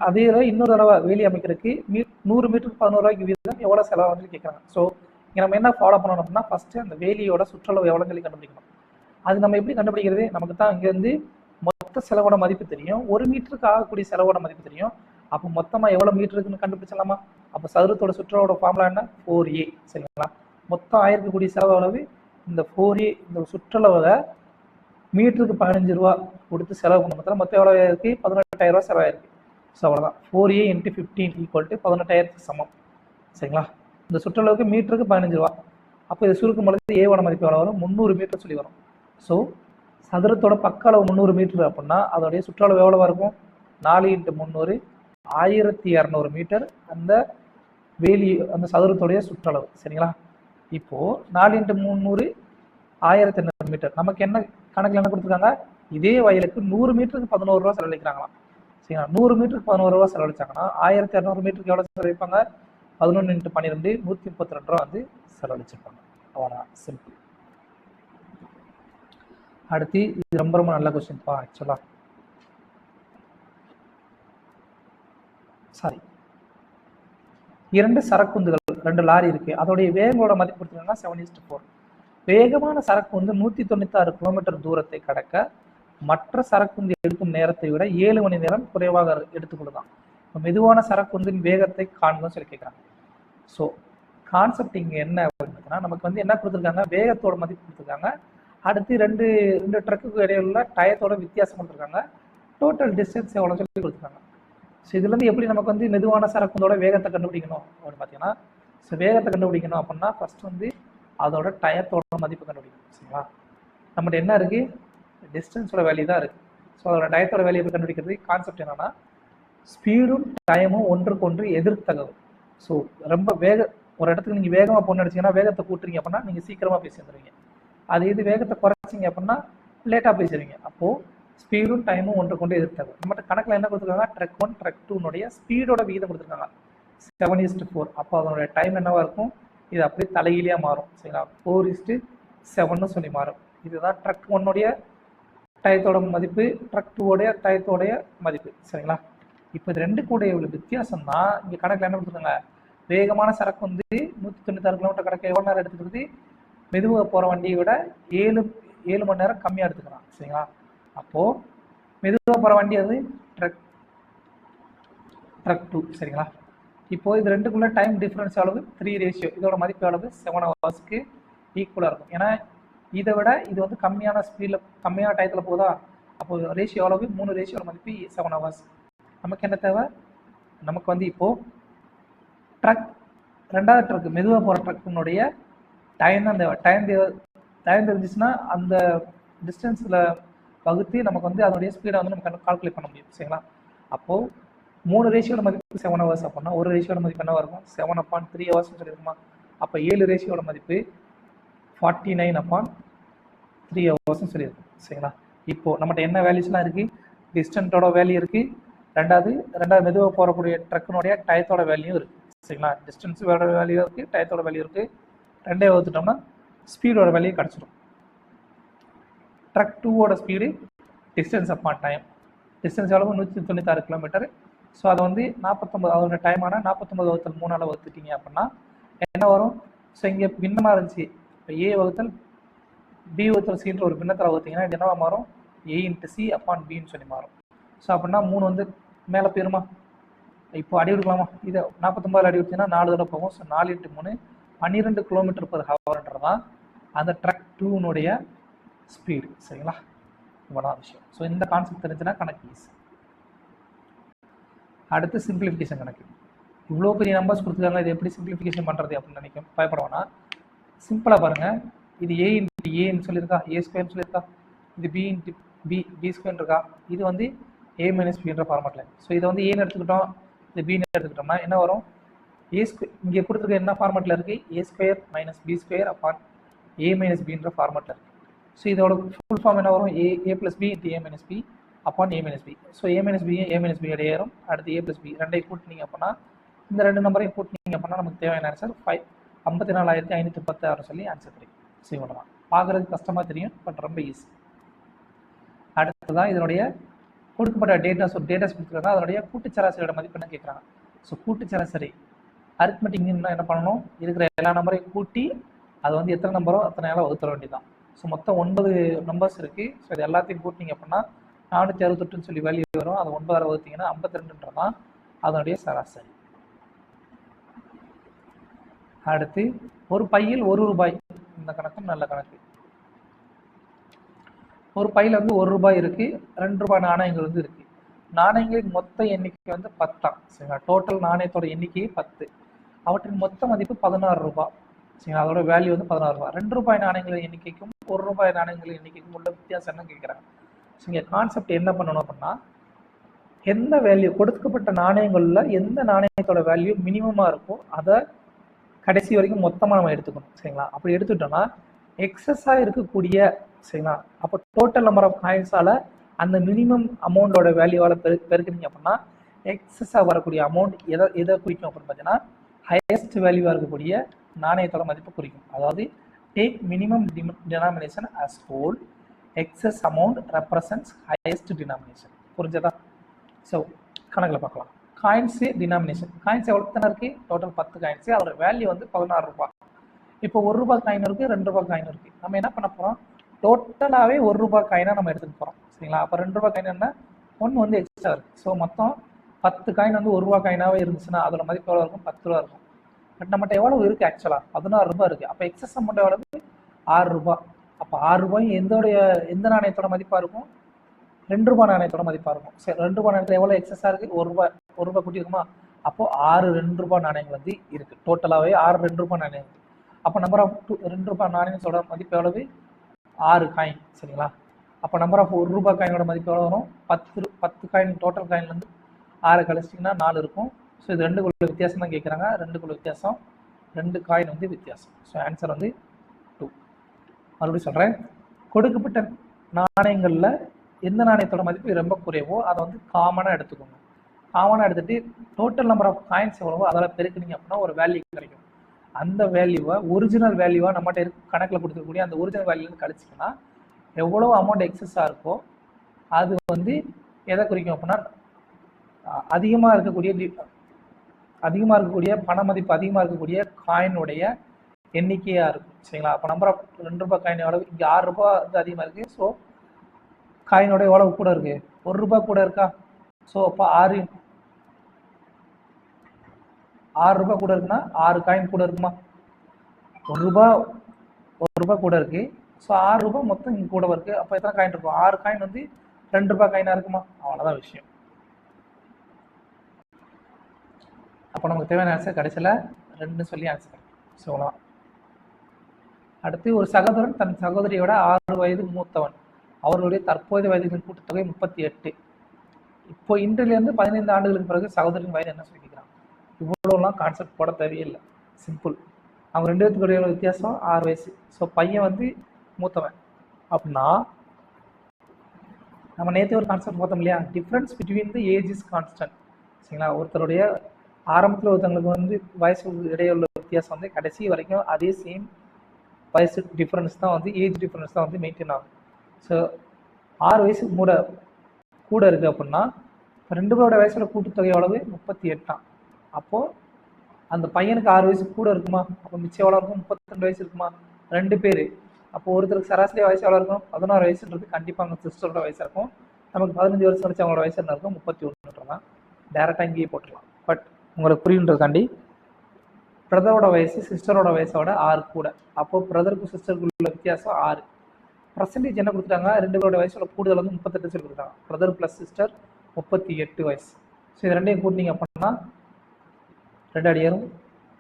அதே இன்னொரு தடவை வேலி அமைக்கிறதுக்கு 100 மீட்டருக்கு 11 ரூபாய்க்கு வீதம் எவ்வளோ செலவு வந்து கேட்குறாங்க. ஸோ இங்கே நம்ம என்ன ஃபாலோ பண்ணணும் அப்படின்னா ஃபஸ்ட்டு அந்த வேலியோட சுற்றளவு எவ்வளோன்னு சொல்லி கண்டுபிடிக்கணும். அது நம்ம எப்படி கண்டுபிடிக்கிறது? நமக்கு தான் இங்கேருந்து மொத்த செலவோட மதிப்பு தெரியும், 1 மீட்டருக்கு ஆகக்கூடிய செலவோட மதிப்பு தெரியும். அப்போ மொத்தமாக எவ்வளோ மீட்டருக்குன்னு கண்டுபிடிச்சலாமா? அப்போ சதுரத்தோட சுற்றளவோட ஃபார்முலா என்ன? 4a, சரிங்களா? மொத்தம் ஆயிருக்கக்கூடிய செலவு அளவு இந்த 4a. இந்த சுற்றளவில் மீட்டருக்கு 15 ரூபா கொடுத்து செலவு பண்ண மொத்தம் எவ்வளோ ஆயிருக்கு? 18,000 ரூபா செலவாயிருக்கு. ஸோ அவ்வளோதான், 4a × 15 = 18,000 சமம், சரிங்களா? இந்த சுற்றளவுக்கு மீட்டருக்கு 15 ரூபா. அப்போ இதை சுருக்கும் பொழுது ஏவோட மதிப்பு எவ்வளோ வரும்? 300 மீட்டர் சொல்லி வரும். ஸோ சதுரத்தோட பக்க அளவு 300 மீட்டர் அப்படின்னா அதோடைய சுற்றளவு எவ்வளோவா இருக்கும்? 4 × 300 1200 மீட்டர் அந்த வேலி, அந்த சதுரத்தோடைய சுற்றளவு, சரிங்களா? இப்போது 4 × 300 1200 மீட்டர். நமக்கு என்ன கணக்கில் என்ன கொடுத்துருக்காங்க? இதே வயலுக்கு 100 மீட்டருக்கு 11 ரூபா செலவழிக்கிறாங்களாம், சரிங்களா? 100 மீட்டருக்கு 11 ரூபா செலவழிச்சாங்கன்னா 1200 மீட்டருக்கு எவ்வளோ செலவழிப்பாங்க? 11 × 12 132 ரூபா வந்து செலவழிச்சிருப்பாங்க. அவ்வளோதான், சிம்பிள். அடுத்து இது ரொம்ப ரொம்ப நல்ல கொஸ்டின்ப்பா ஆக்சுவலாக. சாரி, 2 சரக்குந்துகள், 2 லாரி இருக்குது, அதோடைய வேகங்களோட மதிப்பு கொடுத்துருக்காங்கன்னா 7:4. வேகமான சரக்கு 196 கிலோமீட்டர் தூரத்தை கடக்க மற்ற சரக்குந்து எடுக்கும் நேரத்தை விட 7 மணி நேரம் குறைவாக எடுத்துக்கொள்ளுதான். மெதுவான சரக்குந்தின் வேகத்தை காண்போம்னு சொல்லி கேட்குறாங்க. ஸோ கான்செப்ட் இங்கே என்ன அப்படின்னா, நமக்கு வந்து என்ன கொடுத்துருக்காங்க? வேகத்தோட மதிப்பு கொடுத்துருக்காங்க. அடுத்து ரெண்டு ட்ரக்குக்கு இடையில டயத்தோட வித்தியாசம் கொடுத்துருக்காங்க. டோட்டல் டிஸ்டன்ஸ் எவ்வளோ சொல்லி கொடுத்துருக்காங்க. ஸோ இதுலேருந்து எப்படி நமக்கு வந்து மெதுவான சரக்குந்தோட வேகத்தை கண்டுபிடிக்கணும் அப்படின்னு பார்த்தீங்கன்னா, ஸோ வேகத்தை கண்டுபிடிக்கணும் அப்படின்னா ஃபர்ஸ்ட் வந்து அதோட டயத்தோட மதிப்பு கண்டுபிடிக்கணும். சரிங்களா? நம்மகிட்ட என்ன இருக்குது, டிஸ்டன்ஸோட வேல்யூ தான் இருக்குது. ஸோ அதோட டயத்தோட வேல்யூ கண்டுபிடிக்கிறது கான்செப்ட் என்னன்னா, ஸ்பீடும் டைமும் ஒன்றுக்கு ஒன்று எதிர்த்தகவு. ஸோ ரொம்ப ஒரு இடத்துக்கு நீங்கள் வேகமாக போன அடிச்சிங்கன்னா வேகத்தை கூட்டுறீங்க அப்படின்னா நீங்கள் சீக்கிரமாக போய் சேர்ந்துருவீங்க. அது இது வேகத்தை குறைச்சிங்க அப்படின்னா லேட்டாக போய் சேருவீங்க. அப்போது ஸ்பீடும் டைமும் ஒன்று கொண்டு எதிர்த்தகவு. நம்மகிட்ட கணக்கில் என்ன கொடுத்துருக்காங்க, ட்ரக் 1 ட்ரக் 2 ஸ்பீடோட விகிதம் கொடுத்துருக்காங்க 7:4. அப்போ அதனுடைய டைம் என்னவா இருக்கும், இது அப்படியே தலையிலேயே மாறும். சரிங்களா? 4:7 சொல்லி மாறும். இதுதான் ட்ரக் 1 டயத்தோட மதிப்பு, ட்ரக் 2 டயத்தோடைய மதிப்பு. சரிங்களா? இப்போ இது ரெண்டு கூட எவ்வளோ வித்தியாசம் தான் இங்கே கணக்கில் என்ன கொடுத்துருக்காங்க, வேகமான சரக்கு வந்து 196 கிலோமீட்டர் கடக்க எவ்வளோ நேரம் எடுத்துக்கிறது, மெதுவாக போகிற வண்டியை விட 7 மணி நேரம் கம்மியாக எடுத்துக்கிறான். சரிங்களா? அப்போது மெதுவாக போகிற வண்டி அது ட்ரக் 2. சரிங்களா? இப்போது இது ரெண்டுக்குள்ள டைம் டிஃப்ரென்ஸ் அளவு 3 ரேஷியோ, இதோட மதிப்பு அளவு 7 ஹவர்ஸ்க்கு ஈக்குவலாக இருக்கும். ஏன்னா இதை விட இது வந்து கம்மியான ஸ்பீடில் கம்மியான டயத்தில் போதா, அப்போது ரேஷியோ அளவு 3 ரேஷியோட மதிப்பு 7 ஹவர்ஸ். நமக்கு என்ன தேவை, நமக்கு வந்து இப்போது ட்ரக் ரெண்டாவது ட்ரக் மெதுவாக போகிற ட்ரக்கினுடைய டைம் தான் தேவை. டைம் தெரிஞ்சிச்சுன்னா அந்த டிஸ்டன்ஸில் வகுத்து நமக்கு வந்து அதனுடைய ஸ்பீடை வந்து நம்ம கால்குலேட் பண்ண முடியும். சரிங்களா? அப்போது 3 ரேஷியோட மதிப்பு 7 ஹவர்ஸ் அப்படின்னா ஒரு ரேஷியோட மதிப்பு என்னவாக இருக்கும், 7/3 ஹவர்ஸ்னு சொல்லியிருக்குமா. அப்போ 7 ரேஷியோட மதிப்பு 49/3 ஹவர்ஸ்னு சொல்லியிருக்கும். சரிங்களா? இப்போது நம்மகிட்ட என்ன வேல்யூஸ்லாம் இருக்குது, டிஸ்டன்ஸோட வேல்யூ இருக்குது, ரெண்டாவது மெதுவாக போகக்கூடிய ட்ரக்கினுடைய டயத்தோட வேல்யூ இருக்குது. சரிங்களா? டிஸ்டன்ஸோட வேல்யூ இருக்குது, டயத்தோட வேல்யூ இருக்குது. ரெண்டே வகுத்துட்டோம்னா ஸ்பீடோட வேல்யூ கிடச்சிடும். Truck 2 speed distance upon time, distance எவ்வளவு 196 கிலோமீட்டர். ஸோ அதை வந்து 49 அதோட டைமான 49/3 வகுத்துட்டீங்க அப்படின்னா என்ன வரும், ஸோ இங்கே பின்னமாக இருந்துச்சு, இப்போ A வகுத்தல் B வகுத்தல் Cன்ற ஒரு பின்னத்தில் வகுத்தீங்கன்னா இது என்னவா மாறும், A/C/Bன்னு சொல்லி மாறும். ஸோ அப்படின்னா 3 வந்து மேலே போயிருமா, இப்போ அடி விடுக்கலாமா, இதை 49 அடி விடுச்சிங்கன்னா 4 தடவை போகும். ஸோ 4×3 12 km/hன்றதான் அந்த ட்ரக் 2 ஸ்பீடு. சரிங்களா? இவ்வளோதான் விஷயம். ஸோ இந்த கான்செப்ட் தெரிஞ்சுன்னா கணக்கு ஈஸி. அடுத்து சிம்பிளிஃபிகேஷன் கணக்கு. இவ்வளோ பெரிய நம்பர்ஸ் கொடுத்துருக்காங்க, இது எப்படி சிம்பிளிஃபிகேஷன் பண்ணுறது அப்படின்னு நினைக்கும் பயப்படுவோன்னா, சிம்பிளாக பாருங்கள். இது A/Aன்னு சொல்லியிருக்கா, A² சொல்லியிருக்கா, இது B/B² இருக்கா, இது வந்து A-Bன்ற ஃபார்மேட்டில். ஸோ இதை வந்து ஏன்னு எடுத்துக்கிட்டோம், இது பின்னு எடுத்துக்கிட்டோம்னா என்ன வரும், A² இங்கே கொடுத்துருக்க என்ன ஃபார்மேட்டில் இருக்குது, A² - B² A-Bன்ற ஃபார்மேட்டில் இருக்குது. ஸோ இதோட ஃபுல் ஃபார்ம் என்ன வரும், A+B × A-B A-B. So A-B ஏறும். அடுத்து A+B ரெண்டையும் கூட்டினீங்க அப்படின்னா இந்த ரெண்டு நம்பரையும் கூட்டினீங்க அப்படின்னா நமக்கு தேவையான ஆன்சர் 54,516 சொல்லி ஆன்சர் கிடைக்கும். சரி, விடலாம். பார்க்குறதுக்கு கஷ்டமாக தெரியும், பட் ரொம்ப ஈஸி. அடுத்ததான் இதனுடைய கொடுக்கப்பட்ட டேட்டாஸ் கொடுத்துருக்காங்க, அதனுடைய கூட்டுச்சராசரியோட மதிப்பு என்ன கேட்குறாங்க. ஸோ கூட்டுச்சராசரி அரித்மெட்டிக்னா என்ன பண்ணணும், இருக்கிற எல்லா நம்பரையும் கூட்டி அது வந்து எத்தனை நம்பரோ அத்தனை நாளாக வகுத்துற வேண்டியதான். ஸோ மொத்தம் 9 நம்பர்ஸ் இருக்குது. ஸோ இது எல்லாத்தையும் கூட்டினீங்க அப்படின்னா 468 சொல்லி வேல்யூ வரும். அது 9 வகுத்தீங்கன்னா 52ன்றதான் அதனுடைய சராசரி. அடுத்து ஒரு பையில் 1 ரூபாய், இந்த கணக்கும் நல்ல கணக்கு. ஒரு பையில் வந்து 1 ரூபாய் இருக்குது, 2 ரூபாய் நாணயங்கள் வந்து இருக்குது. நாணயங்களின் மொத்த எண்ணிக்கை வந்து 10. சரிங்களா? டோட்டல் நாணயத்தோட எண்ணிக்கை 10, அவற்றின் மொத்த மதிப்பு 16 ரூபாய். சரிங்களா? அதோட வேல்யூ வந்து 16 ரூபாய். 2 ரூபாய் நாணயங்களின் எண்ணிக்கைக்கும் 1 ரூபாய் நாணயங்களின் எண்ணிக்கைக்கும் உள்ள வித்தியாசம் என்ன கேட்குறாங்க. ஸோ இங்கே கான்செப்ட் என்ன பண்ணணும் அப்படின்னா, எந்த வேல்யூ கொடுக்கப்பட்ட நாணயங்களில் எந்த நாணயத்தோட வேல்யூ மினிமமாக இருக்கோ அதை கடைசி வரைக்கும் மொத்தமாக நம்ம எடுத்துக்கணும். சரிங்களா? அப்படி எடுத்துட்டோம்னா எக்ஸஸாக இருக்கக்கூடிய, சரிங்களா, அப்போ டோட்டல் நம்பர் ஆஃப் காயின்ஸால் அந்த மினிமம் அமௌண்டோட வேல்யூவால் பெருக்குறீங்க அப்படின்னா எக்ஸஸாக வரக்கூடிய அமௌண்ட் எதை குறிக்கும் அப்படின்னு பார்த்தீங்கன்னா ஹையஸ்ட் வேல்யூவாக இருக்கக்கூடிய நாணயத்தோட மதிப்பு குறிக்கும். அதாவது take minimum denomination as whole, excess amount represents highest denomination. புரிஞ்சதா? ஸோ கணக்கில் பார்க்கலாம். காயின்ஸு டினாமினேஷன், காயின்ஸ் எவ்வளோ தானே இருக்குது, டோட்டல் 10 காயின்ஸு, அதோட வேல்யூ வந்து 16 ரூபாய். இப்போ 1 ரூபாய் காயின் இருக்குது, 2 ரூபாய் காயின் இருக்குது. நம்ம என்ன பண்ண போகிறோம், டோட்டலாகவே 1 ரூபாய் காயினாக நம்ம எடுத்துக்க போகிறோம். சரிங்களா? அப்போ 2 ரூபாய் காயின் என்ன, 1 வந்து எக்ஸ்ட்ரா இருக்குது. ஸோ மொத்தம் 10 காயின் வந்து 1 ரூபாய் காயினாகவே இருந்துச்சுன்னா அதோட மதிப்பு எவ்வளோ இருக்கும், 10 ரூபா இருக்கும். பட் நம்மகிட்ட எவ்வளோ இருக்குது, ஆக்சுவலாக 16 ரூபாய் இருக்குது. அப்போ எக்ஸஸ் அமௌண்ட் எவ்வளவு, 6 ரூபாய். அப்போ 6 ரூபாய் எந்த நாணயத்தோட மதிப்பாக இருக்கும், 2 ரூபாய் நாணயத்தோட மதிப்பாக இருக்கும். சரி, 2 ரூபாய் நாணயத்தில் எவ்வளோ எக்ஸஸாக இருக்குது, 1 ரூபாய் கூட்டி இருக்குமா, அப்போது 6 2 நாணயங்கள் வந்து இருக்குது. டோட்டலாகவே 6 2 நாணயம். அப்போ நம்பர் ஆஃப் 2 நாணயத்தோட மதிப்பு எவ்வளவு? 6 காயின். சரிங்களா? அப்போ நம்பர் ஆஃப் 1 காயினோட மதிப்பு எவ்வளோ வரும்? 10 காயின். டோட்டல் காயின்லேருந்து 6 கழிச்சிட்டிங்கன்னா 4 இருக்கும். ஸோ இது 2 வித்தியாசம் தான் கேட்குறாங்க. 2 வித்தியாசம், 2 காயின் வந்து வித்தியாசம். ஸோ ஆன்சர் வந்து 2. மறுபடியும் சொல்கிறேன், கொடுக்கப்பட்ட நாணயங்களில் எந்த நாணயத்தோட மதிப்பு ரொம்ப குறைவோ அதை வந்து காமனாக எடுத்துக்கோங்க. காமனாக எடுத்துகிட்டு டோட்டல் நம்பர் ஆஃப் காயின்ஸ் எவ்வளவோ அதில் பெருக்குனீங்க அப்படின்னா ஒரு வேல்யூ கிடைக்கும். அந்த வேல்யூவை ஒரிஜினல் வேல்யூவாக நம்மகிட்ட கணக்கில் கொடுத்துருக்கக்கூடிய அந்த ஒரிஜினல் வேல்யூன்னு கழிச்சிங்கன்னா எவ்வளோ அமௌண்ட் எக்ஸஸாக இருக்கோ அது வந்து எதை குறிக்கும் அப்படின்னா அதிகமாக இருக்கக்கூடிய பண மதிப்பு அதிகமாக இருக்கக்கூடிய காயினுடைய எண்ணிக்கையாக இருக்கும். சரிங்களா? அப்போ நம்பர் ஆஃப் 2 காயின் எவ்வளவு? இங்கே 6 வந்து அதிகமாக இருக்குது. ஸோ காயினோட எவ்வளவு கூட இருக்குது? 1 கூட இருக்கா? ஸோ அப்போ 6 கூட இருக்குன்னா 6 காயின் கூட இருக்குமா? 1 கூட இருக்கு. ஸோ 6 மொத்தம் இங்கே கூட இருக்குது. அப்போ எத்தனை காயின் இருக்கும்? 6 காயின் வந்து 2 காயினாக இருக்குமா? அவ்வளோதான் விஷயம். அப்போ நமக்கு தேவையான ஆன்சர் கடைசியில் 2 சொல்லி ஆன்சர் கிடைக்கும். ஸோ அவ்வளோதான். அடுத்து, ஒரு சகோதரன் தன் சகோதரியோட 6 வயது மூத்தவன். அவர்களுடைய தற்போதைய வயதுகளின் கூட்டுத்தொகை 38. இப்போ இன்றிலிருந்து 15 ஆண்டுகளுக்கு பிறகு சகோதரின் வயது என்ன சொல்லிக்கிறான்? இவ்வளோலாம் கான்செப்ட் போட தேவையில்லை. சிம்பிள். அவங்க 2 பேத்துக்குடைய வித்தியாசம் 6 வயசு. ஸோ பையன் வந்து மூத்தவன் அப்படின்னா நம்ம நேற்று ஒரு கான்செப்ட் பார்த்தோம் இல்லையா? Difference between the age is constant. சரிங்களா? ஒருத்தருடைய ஆரம்பத்தில் ஒருத்தவங்களுக்கு வந்து வயசு இடையுள்ள வித்தியாசம் வந்து கடைசி வரைக்கும் அதே சேம் வயசு டிஃப்ரென்ஸ் தான் வந்து ஏஜ் டிஃப்ரென்ஸ் தான் வந்து மெயின்டைன் ஆகும். ஸோ 6 வயசு கூட இருக்குது அப்படின்னா 2 பேரோட வயசோட கூட்டுத்தொகை எவ்வளவு? 38. அப்போது அந்த பையனுக்கு 6 வயசு கூட இருக்குமா? அப்போ மிச்சம் எவ்வளோ இருக்கும்? 32 வயசு இருக்குமா? 2 பேர். அப்போ ஒருத்தருக்கு சராசரி வயசு எவ்வளோ இருக்கும்? 16 வயசுன்றது கண்டிப்பாக அவங்க சிஸ்டரோட வயசாக இருக்கும். நமக்கு 15 வருஷம் கழிச்சு அவங்களோட வயசு என்ன இருக்கும்? 31 தான். டேரெக்டாக இங்கேயே போட்டுடலாம். பட் உங்களுக்கு புரியுன்றதுக்காண்டி பிரதரோட வயசு சிஸ்டரோட வயசோட 6 கூட. அப்போது பிரதருக்கு சிஸ்டருக்கு உள்ள வித்தியாசம் 6. பர்சன்டேஜ் என்ன கொடுத்துட்டாங்க? 2 பேரோட வயசோட கூடுதல் வந்து 38 சொல்லி கொடுத்தாங்க. பிரதர் ப்ளஸ் சிஸ்டர் 38 வயசு. ஸோ இது ரெண்டையும் கூட்டினீங்க அப்படின்னா 2 அடியாரும்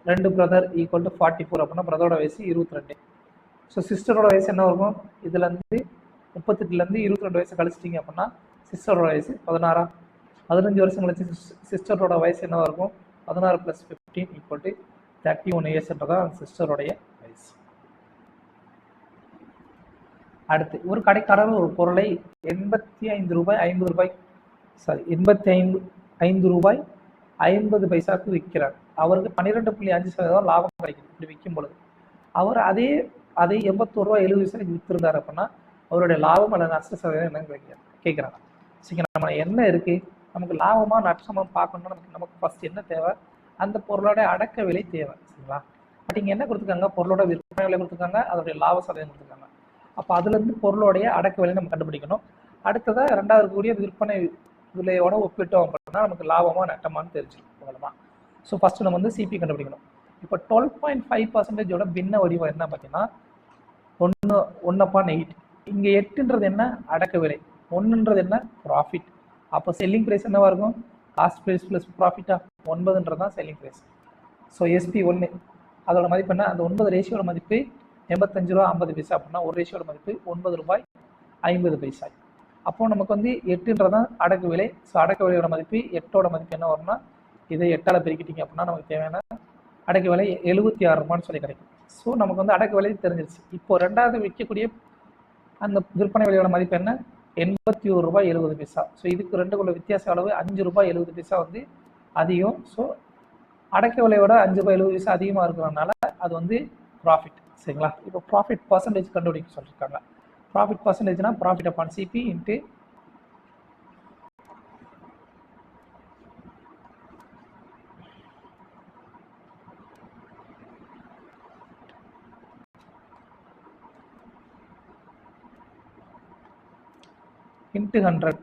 2 பிரதர் ஈக்குவல் டு 44 அப்படின்னா பிரதரோட வயசு 22. ஸோ சிஸ்டரோட வயசு என்ன இருக்கும்? இதுலேருந்து 38லேருந்து 22 வயசு கழிச்சிட்டிங்க அப்படின்னா சிஸ்டரோட வயசு 16. 15 வருஷம் கழிச்சு சிஸ்டரோட வயசு என்னவாக இருக்கும்? 16 + 15 ஈக்குவல் டு 31 இயர்ஸ்ன்றதான் அந்த சிஸ்டருடைய வயசு. அடுத்து, ஒரு கடைக்காரர் ஒரு பொருளை 85 ரூபாய் 50 பைசாவுக்கு விற்கிறார். அவருக்கு 12.5% லாபம் கிடைக்குது. இப்படி விற்கும் பொழுது அவர் அதை 81 ரூபாய் 70 பைசாக்கு விற்றுருந்தார் அப்படின்னா அவருடைய லாபம் அல்லது நஷ்ட சதவீதம் என்னன்னு கேட்குறாங்க. சரி, நம்ம என்ன இருக்குது? நமக்கு லாபமாக நஷ்டமாக பார்க்கணும்னா நமக்கு ஃபஸ்ட் என்ன தேவை? அந்த பொருளோட அடக்க விலை தேவை. சரிங்களா? பட் இங்கே என்ன கொடுத்துருக்காங்க? பொருளோட விற்பனை விலை கொடுத்துருக்காங்க, அதோடைய லாப சதவீதம் கொடுத்துருக்காங்க. அப்போ அதுலேருந்து பொருளோடைய அடக்க விலை நம்ம கண்டுபிடிக்கணும். அடுத்ததாக 2வது இருக்கக்கூடிய விற்பனை விலையோட ஒப்பிட்டோம் அப்படின்னா நமக்கு லாபமாக நட்டமானு தெரிஞ்சிடும். அவ்வளோதான். ஸோ ஃபஸ்ட்டு நம்ம வந்து சிபி கண்டுபிடிக்கணும். இப்போ 12.5%ஓட பின்ன வடிவம் என்ன பார்த்தீங்கன்னா 1/8. இங்கே 8ன்றது என்ன? அடக்க விலை. 1ன்றது என்ன? ப்ராஃபிட். அப்போ செல்லிங் ப்ரைஸ் என்னவாக இருக்கும்? காஸ்ட் ப்ரைஸ் ப்ளஸ் ப்ராஃபிட்டா? 9ன்றது தான் செல்லிங் ப்ரைஸ். ஸோ SP 1 அதோட மதிப்பு என்ன? அந்த 9 ரேஷியோட மதிப்பு 85 ரூபா 50 பைசா அப்படின்னா ஒரு ரேஷியோட மதிப்பு 9 ரூபாய் 50 பைசா. அப்போது நமக்கு வந்து 8ன்றதான் அடக்கு விலை. ஸோ அடக்க விலையோட மதிப்பு 8ஓட மதிப்பு என்ன வரும்னா இதை 8ஆல் பெருக்கிட்டீங்க அப்படின்னா நமக்கு தேவையான அடக்க விலை 76 ரூபான்னு சொல்லி கிடைக்கும். ஸோ நமக்கு வந்து அடக்க விலை தெரிஞ்சிருச்சு. இப்போ 2வது விற்கக்கூடிய அந்த விற்பனை விலையோட மதிப்பு என்ன? 81 ரூபாய் 70 பைசா. ஸோ இதுக்கு 2க்குள்ள வித்தியாச அளவு 5 ரூபாய் 70 பைசா வந்து அதிகம். ஸோ அடக்க விலையோட 5 ரூபாய் 70 பைசா அதிகமாக இருக்கிறதுனால அது வந்து ப்ராஃபிட். சரிங்களா? இப்போ ப்ராஃபிட் பர்சன்டேஜ் கண்டுபிடிக்க சொல்லியிருக்காங்க. ப்ராஃபிட் பர்சன்டேஜ்னா profit upon CP into into 100.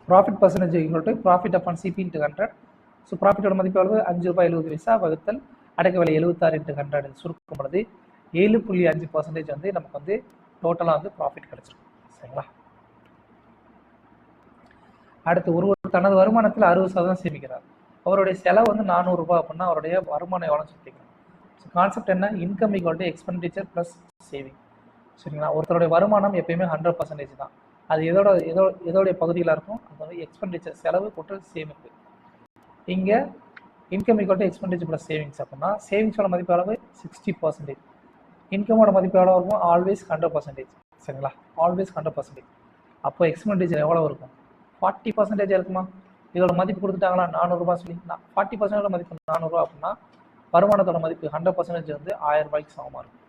Profit percentage equal to profit upon CP into 100. So ப்ராஃபிட்டோட மதிப்பு எவ்வளவு? 5 ரூபாய் 70 பைசா வகுத்தல் அடக்க விலை 76 இன்ட்டு 100 சுருக்கும் பொழுது 7.5% வந்து நமக்கு வந்து டோட்டலாக வந்து ப்ராஃபிட் கிடைச்சிருக்கும். சரிங்களா? அடுத்து ஒரு தனது வருமானத்தில் 60% சேமிக்கிறார். அவருடைய செலவு வந்து 400 ரூபாய் அப்படின்னா அவருடைய வருமானம் எவ்வளோன்னு சொல்லிக்கலாம். ஸோ கான்செப்ட் என்ன, income equal to expenditure plus saving. சரிங்களா, ஒருத்தருடைய வருமானம் எப்பயுமே 100% தான். அது எதோடைய பகுதியில் இருக்கும், அதாவது எக்ஸ்பெண்டிச்சர் செலவு கூட்டல் சேமிப்பு. இங்கே income equal to expenditure plus savings அப்படின்னா சேவிங்ஸோட மதிப்பு அளவு 60%, இன்கமோட மதிப்பு எவ்வளோ இருக்கும், ஆல்வேஸ் 100%. சரிங்களா, ஆல்வேஸ் 100%. அப்போ எக்ஸ்பெண்டிச்சர் எவ்வளோ இருக்கும், 40% இருக்குமா. இதோட மதிப்பு கொடுத்துட்டாங்களா 400 ரூபாய் சொல்லி, 40% மதிப்பு 400 ரூபா அப்படின்னா வருமானத்தோட மதிப்பு 100% வந்து 1000 ரூபாய்க்கு சமமாக இருக்கும்.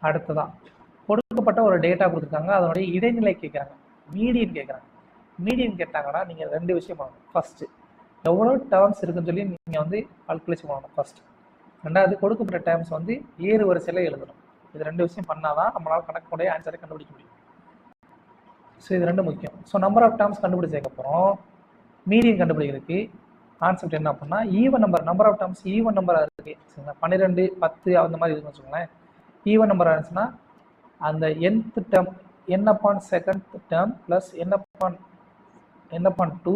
அடுத்ததான் கொடுக்கப்பட்ட ஒரு டேட்டா கொடுத்துருக்காங்க, அதனுடைய இடைநிலை கேட்குறாங்க, மீடியன் கேட்குறாங்க. மீடியன் கேட்டாங்கன்னா நீங்கள் 2 விஷயம் பண்ணணும். ஃபர்ஸ்ட் எவ்வளோ டேர்ம்ஸ் இருக்குன்னு சொல்லி நீங்கள் வந்து கால்குலேஷன் பண்ணணும் ஃபர்ஸ்ட். ரெண்டாவது கொடுக்கப்பட்ட டேர்ம்ஸ் வந்து ஏறு வரிசையில் எழுதணும். இது 2 விஷயம் பண்ணாதான் நம்மளால் கணக்குடைய ஆன்சரை கண்டுபிடிக்க முடியும். ஸோ இது 2 முக்கியம். ஸோ நம்பர் ஆஃப் டேர்ம்ஸ் கண்டுபிடிச்சதுக்கப்புறம் மீடியன் கண்டுபிடிக்கிறதுக்கு கான்செப்ட் என்ன அப்படின்னா even number of terms even நம்பராக இருக்குது. சரிங்களா, 12 10 அந்த மாதிரி இருக்குன்னு வச்சுக்கோங்களேன். ஈவன் நம்பராக இருந்துச்சுன்னா அந்த nth term n upon second term plus n upon 2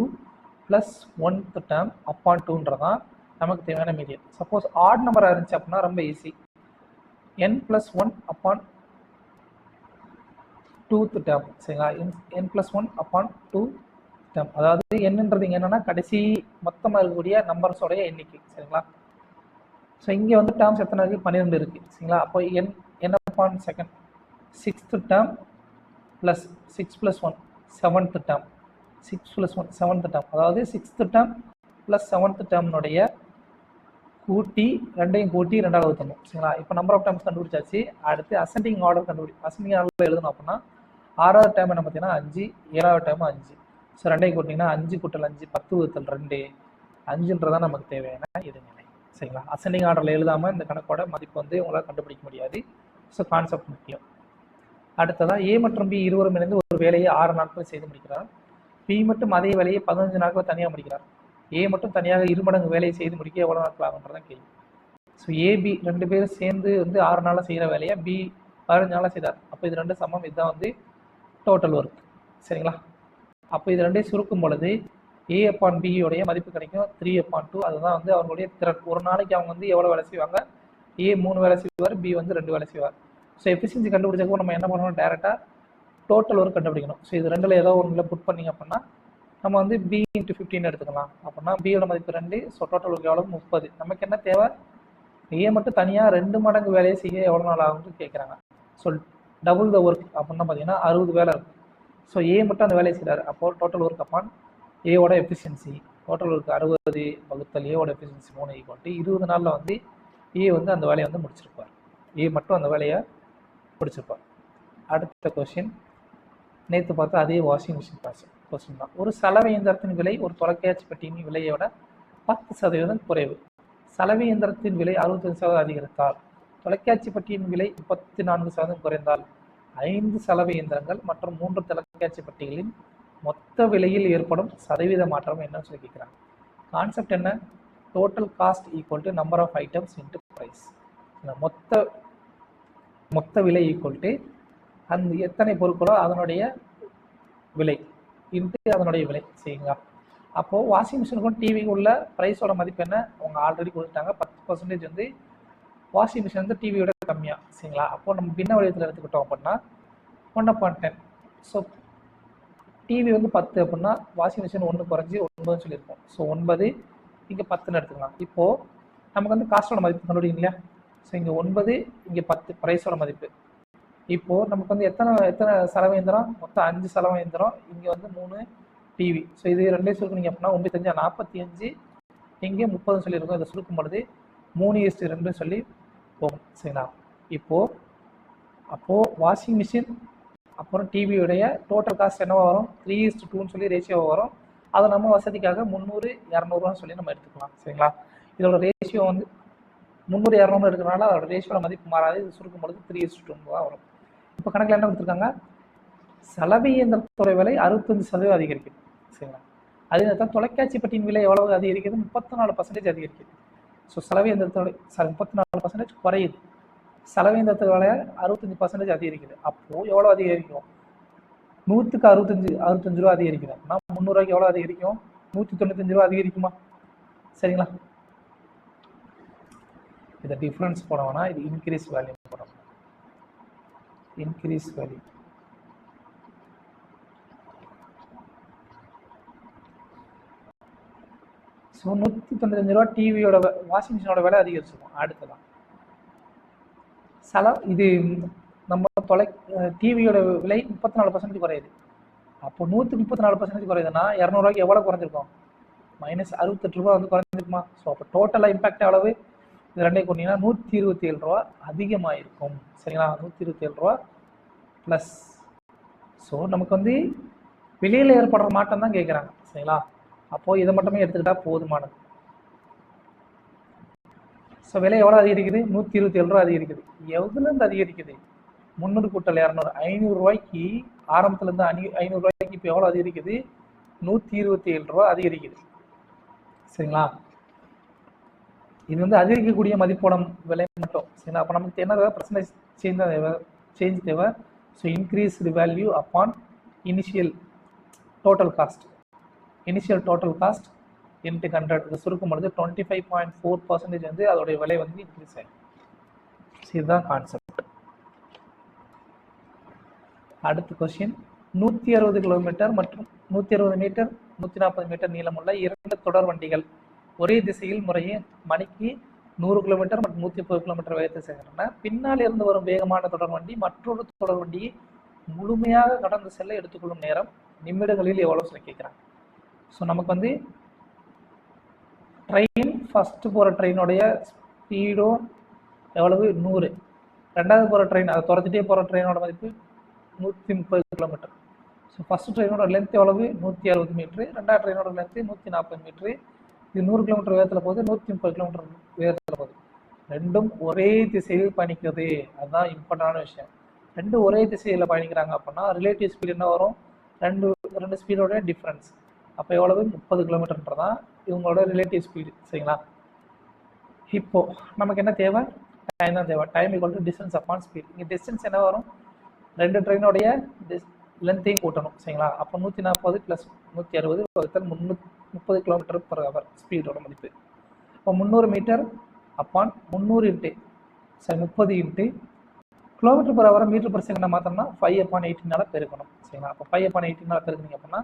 plus 1th term upon 2ன்றதான் நமக்கு தேவையான மீடியன். சப்போஸ் ஆட் நம்பராக இருந்துச்சு அப்படின்னா ரொம்ப easy, n plus 1 upon 2th term. சரிங்களா, n plus 1 upon 2 term. அதாவது என்னன்றது இங்கே என்னன்னா கடைசி மொத்தமாக இருக்கக்கூடிய நம்பர்ஸோடைய எண்ணிக்கை. சரிங்களா, ஸோ இங்கே வந்து டேர்ம்ஸ் எத்தனை இருக்குது, 12 இருக்குது. சரிங்களா, அப்போ n upon second 6th term plus 6 plus 1 7th term, 6 plus 1 7th term. அதாவது 6th term plus 7th termனுடைய கூட்டி ரெண்டையும் கூட்டி 2ஆல் வகுத்தணும். சரிங்களா, இப்போ நம்பர் ஆஃப் டேர்ம்ஸ் கண்டுபிடிச்சாச்சு. அடுத்து அசெண்டிங் ஆர்டர் அசெண்டிங் ஆர்டரில் எழுதணும் அப்படின்னா 6வது டேர்ம் என்ன பார்த்தீங்கன்னா 5, 7வது டேர்ம் 5. ஸோ ரெண்டையும் கூட்டிங்கன்னா 5 கூட்டல் 5 10 வகுத்தல் 2 5ன்றதான் நமக்கு தேவையான இடைநிலை. சரிங்களா, அசெண்டிங் ஆர்டரில் எழுதாமல் இந்த கணக்கோட மதிப்பு வந்து உங்களால் கண்டுபிடிக்க முடியாது. ஸோ கான்செப்ட் முக்கியம். அடுத்ததான் ஏ மற்றும் பி இருவரும் இணைந்து ஒரு வேலையை 6 நாட்கள் செய்து முடிக்கிறார். பி மட்டும் அதே வேலையை 15 நாட்கள் தனியாக முடிக்கிறார். ஏ மட்டும் தனியாக 2 மடங்கு வேலையை செய்து முடிக்க எவ்வளோ நாட்கள் ஆகுன்றதான் கேள்வி. ஸோ ஏபி 2 பேரும் சேர்ந்து வந்து 6 நாளில் செய்கிற வேலையை பி 15 நாளில் செய்தார். அப்போ இது 2 சமம், இதுதான் வந்து டோட்டல் ஒர்க். சரிங்களா, அப்போ இது 2 சுருக்கும் பொழுது ஏ அப்பான் பியோடைய மதிப்பு கிடைக்கும் 3/2. அதுதான் வந்து அவங்களுடைய திறன். ஒரு நாளைக்கு அவங்க வந்து எவ்வளோ வேலை செய்வாங்க, ஏ 3 வேலை செய்வார், பி வந்து 2 வேலை செய்வார். ஸோ எஃபிஷியன்சி கண்டுபிடிச்சப்போ நம்ம என்ன பண்ணணும், டேரெக்டாக டோட்டல் ஒர்க் கண்டுபிடிக்கணும். ஸோ இது 2ல் ஏதோ ஒன்றில் புட் பண்ணிங்க அப்படின்னா நம்ம வந்து பி இன்ட்டு 15 எடுத்துக்கலாம். அப்படின்னா பியோட மதிப்பு 2, ஸோ டோட்டல் ஒர்க் எவ்வளோ 30. நமக்கு என்ன தேவை, ஏ மட்டும் தனியாக 2 மடங்கு வேலையை செய்ய எவ்வளோ நாள் ஆகும்னு கேட்குறாங்க. ஸோ டபுள் த ஒர்க் அப்படின்னா பார்த்தீங்கன்னா 60 வேலை இருக்கும். ஸோ ஏ மட்டும் அந்த வேலையை செய்கிறார். அப்போது டோட்டல் ஒர்க் அப்பான் ஏவோட எஃபிஷியன்சி டோட்டல் ஒர்க் 60 வகுத்தல் ஏவோட எஃபிஷியன்சி 3 ஈக்குவல் 20 நாளில் வந்து ஏ வந்து அந்த வேலையை வந்து முடிச்சிருப்பார். ஏ மட்டும் அந்த வேலையை முடிச்சிருப்பார். அடுத்த கொஸ்டின் நேற்று பார்த்தா அதே வாஷிங் மிஷின் கொஸ்டின் தான். ஒரு சலவை இயந்திரத்தின் விலை ஒரு தொலைக்காட்சி பெட்டியின் விலையோட 10% குறைவு. சலவை இயந்திரத்தின் விலை 65% அதிகரித்தால் தொலைக்காட்சி பெட்டியின் விலை 34% குறைந்தால் 5 சலவை இயந்திரங்கள் மற்றும் 3 தொலைக்காட்சி பெட்டிகளின் மொத்த விலையில் ஏற்படும் சதவீத மாற்றம் என்னன்னு சொல்லி கேட்குறாங்க. கான்செப்ட் என்ன, total cost equal to number of items into price. மொத்த விலை ஈக்குவல் டு அந்த எத்தனை பொருட்களோ அதனுடைய விலை இன்ட்டு அதனுடைய விலை. சரிங்களா, அப்போது வாஷிங் மிஷினுக்கும் டிவிக்கும் உள்ள ப்ரைஸோட மதிப்பு என்ன, அவங்க ஆல்ரெடி கொடுத்துட்டாங்க. 10% வந்து வாஷிங் மிஷின் வந்து டிவியோட கம்மியாக. சரிங்களா, அப்போது நம்ம பின்ன வடிவத்தில் எடுத்துக்கிட்டோம் அப்படின்னா 1/10. ஸோ டிவி வந்து 10 அப்படின்னா வாஷிங் மிஷின் 1 குறைஞ்சி 9 சொல்லியிருக்கோம். ஸோ 9 இங்கே 10ன்னு எடுத்துக்கலாம். இப்போது நமக்கு வந்து காஸ்டோட மதிப்பு கண்டுபிடிங்க இல்லையா. ஸோ இங்கே 9 இங்கே 10 ப்ரைஸோட மதிப்பு. இப்போது நமக்கு வந்து எத்தனை சலவை இயந்திரம், மொத்தம் 5 சலவை இயந்திரம், இங்கே வந்து 3 டிவி. ஸோ இது 2 சுருக்குனீங்க அப்படின்னா 9 45, இங்கே 30 சொல்லியிருக்கோம். இதை சுருக்கும் பொழுது 3:2 சொல்லி போகும். சரிங்களா, அப்போது வாஷிங் மிஷின் அப்புறம் டிவியுடைய டோட்டல் காஸ்ட் என்னவா வரும், 3:2 சொல்லி ரேஷியோ வரும். அதை நம்ம வசதிக்காக 300 200 சொல்லி நம்ம எடுத்துக்கலாம். சரிங்களா, இதோட ரேஷியோ வந்து 300 200 எடுக்கிறனால அதோட ரேஷியோட மதிப்பு மாறாது. இது சுருக்கும் பொழுது 3:2 தான் வரும். இப்போ கணக்கில் என்ன கொடுத்துருக்காங்க, சலவை இயந்திரத்தோட விலை 65% அதிகரிக்குது. சரிங்களா, அதே நேரத்தில் தொலைக்காட்சி பெட்டியின் விலை எவ்வளவு அதிகரிக்குது, 34% அதிகரிக்குது. ஸோ சலவை இயந்திரத்தோட 34% குறையுது. சலவை இயந்திரத்தோட விலை 65% அதிகரிக்குது. அப்போது எவ்வளோ அதிகரிக்கும், 100க்கு 65 ரூபா அதிகரிக்குது அப்படின்னா 300 ரூபாய்க்கு எவ்வளோ அதிகரிக்கும்? 195 ரூபா அதிகரிக்குமா? சரிங்களா? இதை டிஃப்ரென்ஸ் போனோம்னா இது இன்க்ரீஸ் வேல்யூ போடணும். இன்க்ரீஸ் வேல்யூ ஸோ 195 ரூபா டிவியோட வாஷிங் மிஷினோட விலை அதிகரிச்சிருக்கும். அடுத்ததான் இது நம்ம டிவியோட விலை 34% குறையுது. அப்போ 134% குறையுதுன்னா 200 ரூபாய்க்கு எவ்வளோ குறைஞ்சிருக்கும்? -68 ரூபா வந்து குறைஞ்சிருக்குமா? ஸோ அப்போ டோட்டலாக இம்பாக்ட் எவ்வளவு? இது ரெண்டையும் கொண்டீங்கன்னா 127 ரூபா அதிகமாக இருக்கும். சரிங்களா? 127 ரூபா ப்ளஸ். ஸோ நமக்கு வந்து விலையில் ஏற்படுற மாற்றம் தான் கேட்குறாங்க. சரிங்களா? அப்போது இதை மட்டுமே எடுத்துக்கிட்டால் போதுமானது. ஸோ விலை எவ்வளோ அதிகரிக்குது? 127 ரூபா அதிகரிக்குது. எவ்வளோலேருந்து அதிகரிக்குது? 300 கூட்டல் 200 500 ரூபாய்க்கு ஆரம்பத்துலேருந்து 500 ரூபாய்க்கு இப்போ எவ்வளோ அதிகரிக்குது? 127 ரூபா அதிகரிக்குது. சரிங்களா? இது வந்து அதிகரிக்கக்கூடிய மதிப்போட விலை மட்டும். சரிங்களா? அப்போ நமக்கு என்ன தேவை? பர்சன்டேஜ் சேஞ்ச் தேவை. So increased value upon initial total cost. Initial total cost into 100 இது சுருக்கும் பொழுது 25.4% வந்து அதோடைய விலை வந்து இன்க்ரீஸ் ஆகும். இதுதான் கான்செப்ட். அடுத்த கொஸ்டின் 160 கிலோமீட்டர் மற்றும் 160 மீட்டர் 140 மீட்டர் நீளமுள்ள 2 தொடர் வண்டிகள் ஒரே திசையில் முறையே மணிக்கு 100 கிலோமீட்டர் மற்றும் 130 கிலோமீட்டர் வேகத்தை செல்கின்றன. பின்னால் இருந்து வரும் வேகமான தொடர் வண்டி மற்றொரு தொடர் வண்டியை முழுமையாக கடந்து செல்ல எடுத்துக்கொள்ளும் நேரம் நிமிடங்களில் எவ்வளோ சொல்லி கேட்குறாங்க. ஸோ நமக்கு வந்து ட்ரெயின் ஃபஸ்ட்டு போகிற ட்ரெயினுடைய ஸ்பீடோ எவ்வளவு? 100. ரெண்டாவது போகிற ட்ரெயின் அதை துரத்திட்டே போகிற ட்ரெயினோட மதிப்பு 130 கிலோமீட்டர். ஸோ ஃபஸ்ட்டு ட்ரெயினோட லென்த் எவ்வளவு? 160 மீட்ரு. ரெண்டாவது ட்ரெயினோட லென்த்து 140 மீட்ரு. இது 100 கிலோமீட்டர் வேகத்தில் போகுது, 130 கிலோமீட்டர் வேகத்தில் போகுது. ரெண்டும் ஒரே திசையில் பயணிக்கிறது. அதுதான் இம்பார்ட்டண்டான விஷயம். ரெண்டும் ஒரே திசையில் பயணிக்கிறாங்க அப்படின்னா ரிலேட்டிவ் ஸ்பீடு என்ன வரும்? ரெண்டு ஸ்பீடோட டிஃப்ரென்ஸ். அப்போ எவ்வளவு? 30 கிலோமீட்டர்ன்றதான் இவங்களோட ரிலேட்டிவ் ஸ்பீடு. சரிங்களா? இப்போ நமக்கு என்ன தேவை? டைம் தான் தேவை. Time equal to distance upon speed. இங்கே டிஸ்டன்ஸ் என்ன வரும்? ரெண்டு ட்ரெயினோடைய லென்த்தையும் கூட்டணும். சரிங்களா? அப்போ 140 + 160 வகுத்தல் 330 கிலோமீட்டர் பர் ஹவர் ஸ்பீடோட மதிப்பு. இப்போ 300 metre upon 300 into 30 into kilometre per ஹவரை மீட்டர் பர் செகண்டை மாற்றோம்னா 5/18 பெருக்கணும். சரிங்களா? அப்போ 5/18 பெருக்குனீங்க அப்படின்னா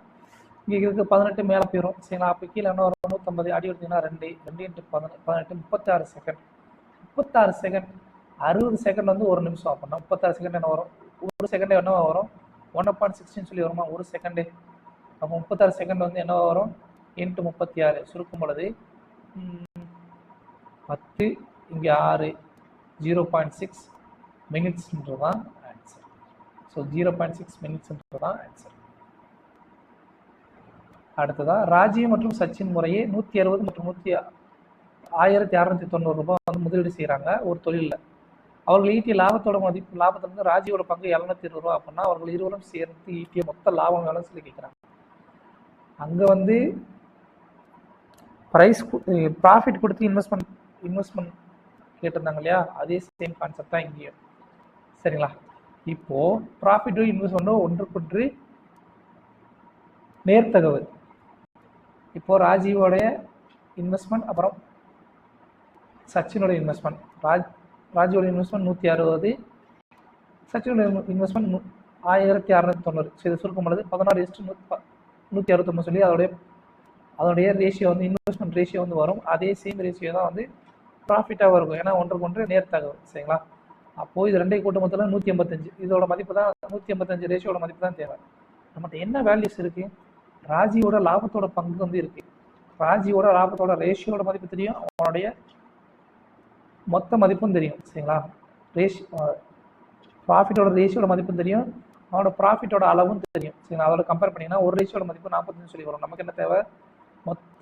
இங்கே இருக்குது 18 மேலே போயிடும். சரிங்களா? அப்போ கீழே என்ன வரும்? 150 அடி எடுத்தீங்கன்னா 2 இன்ட்டு 18 36 செகண்ட். 36 செகண்ட் 60 செகண்ட் வந்து ஒரு நிமிஷம். அப்படின்னா 36 செகண்ட் என்ன வரும்? ஒரு செகண்ட் என்ன வரும்? 1.16 சொல்லி வருமா? ஒரு செகண்டு. அப்போ 36 செகண்ட் வந்து என்ன வரும்? இன்ட்டு 36 சுருக்கும் பொழுது 10 இங்கே 6 0.6 மினிட்ஸ்ன்றது தான் ஆன்சர். ஸோ 0.6 மினிட்ஸ்ன்றது தான் ஆன்சர். அடுத்ததான் ராஜீவ் மற்றும் சச்சின் முறையே 160 மற்றும் 1690 ரூபாய் வந்து முதலீடு செய்கிறாங்க ஒரு தொழிலில். அவர்கள் ஈட்டிய லாபத்தோட லாபத்தில் வந்து ராஜீவோட பங்கு 720 ரூபா. அப்படின்னா அவர்கள் இருவரும் சேர்த்து ஈட்டிய மொத்த லாபம் வேலை சொல்லி கேட்குறாங்க. அங்கே வந்து ப்ராஃபிட் கொடுத்து இன்வெஸ்ட்மெண்ட் கேட்டிருந்தாங்க இல்லையா? அதே சேம் கான்செப்ட் தான் இங்கேயும். சரிங்களா? இப்போது ப்ராஃபிட்டும் இன்வெஸ்ட்மெண்ட்டும் ஒன்றுக்கொன்று நேர்த்தகவல். இப்போது ராஜீவோடைய இன்வெஸ்ட்மெண்ட் அப்புறம் சச்சினோட இன்வெஸ்ட்மெண்ட். ராஜீவோட இன்வெஸ்ட்மெண்ட் 160, சச்சினோட இன்வெஸ்ட்மெண்ட் 1690. ஸோ இதை சுருக்கும் பொழுது 16:169 சொல்லி அதோடைய ரேஷியோ வந்து இன்வெஸ்ட்மெண்ட் ரேஷியோ வந்து வரும். அதே சேம் ரேஷியோ தான் வந்து ப்ராஃபிட்டாகவும் இருக்கும். ஏன்னா ஒன்றுக்கொன்று நேர்த்தகவல். சரிங்களா? அப்போது இது ரெண்டையும் கூட்டம் மொத்தத்தில் 185. இதோட மதிப்பு தான் 185 ரேஷியோட மதிப்பு தான் தேவை. நம்மகிட்ட என்ன வேல்யூஸ் இருக்குது? ராஜீவோட லாபத்தோட பங்கு வந்து இருக்குது. ராஜீவோட லாபத்தோட ரேஷியோட மதிப்பு தெரியும், அவனுடைய மொத்த மதிப்பும் தெரியும். சரிங்களா? ப்ராஃபிட்டோட ரேஷியோட மதிப்பும் தெரியும், அவனோட ப்ராஃபிட்டோட அளவும் தெரியும். சரிங்களா? அதோட கம்பேர் பண்ணிங்கன்னா ஒரு ரேஷியோட மதிப்பு 45 சொல்லி வரும். நமக்கு என்ன தேவை? மொத்த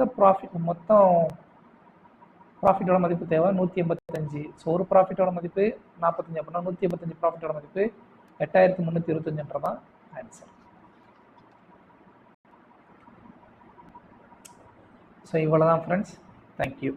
ப்ராஃபிட்டோட மதிப்பு தேவை 185. ஸோ ஒரு ப்ராஃபிட்டோட மதிப்பு 45 அப்படின்னா 185 ப்ராஃபிட்டோட மதிப்பு 8325தான் ஆன்சர். ஸோ இவ்வளோ தான் ஃப்ரெண்ட்ஸ். தேங்க்யூ.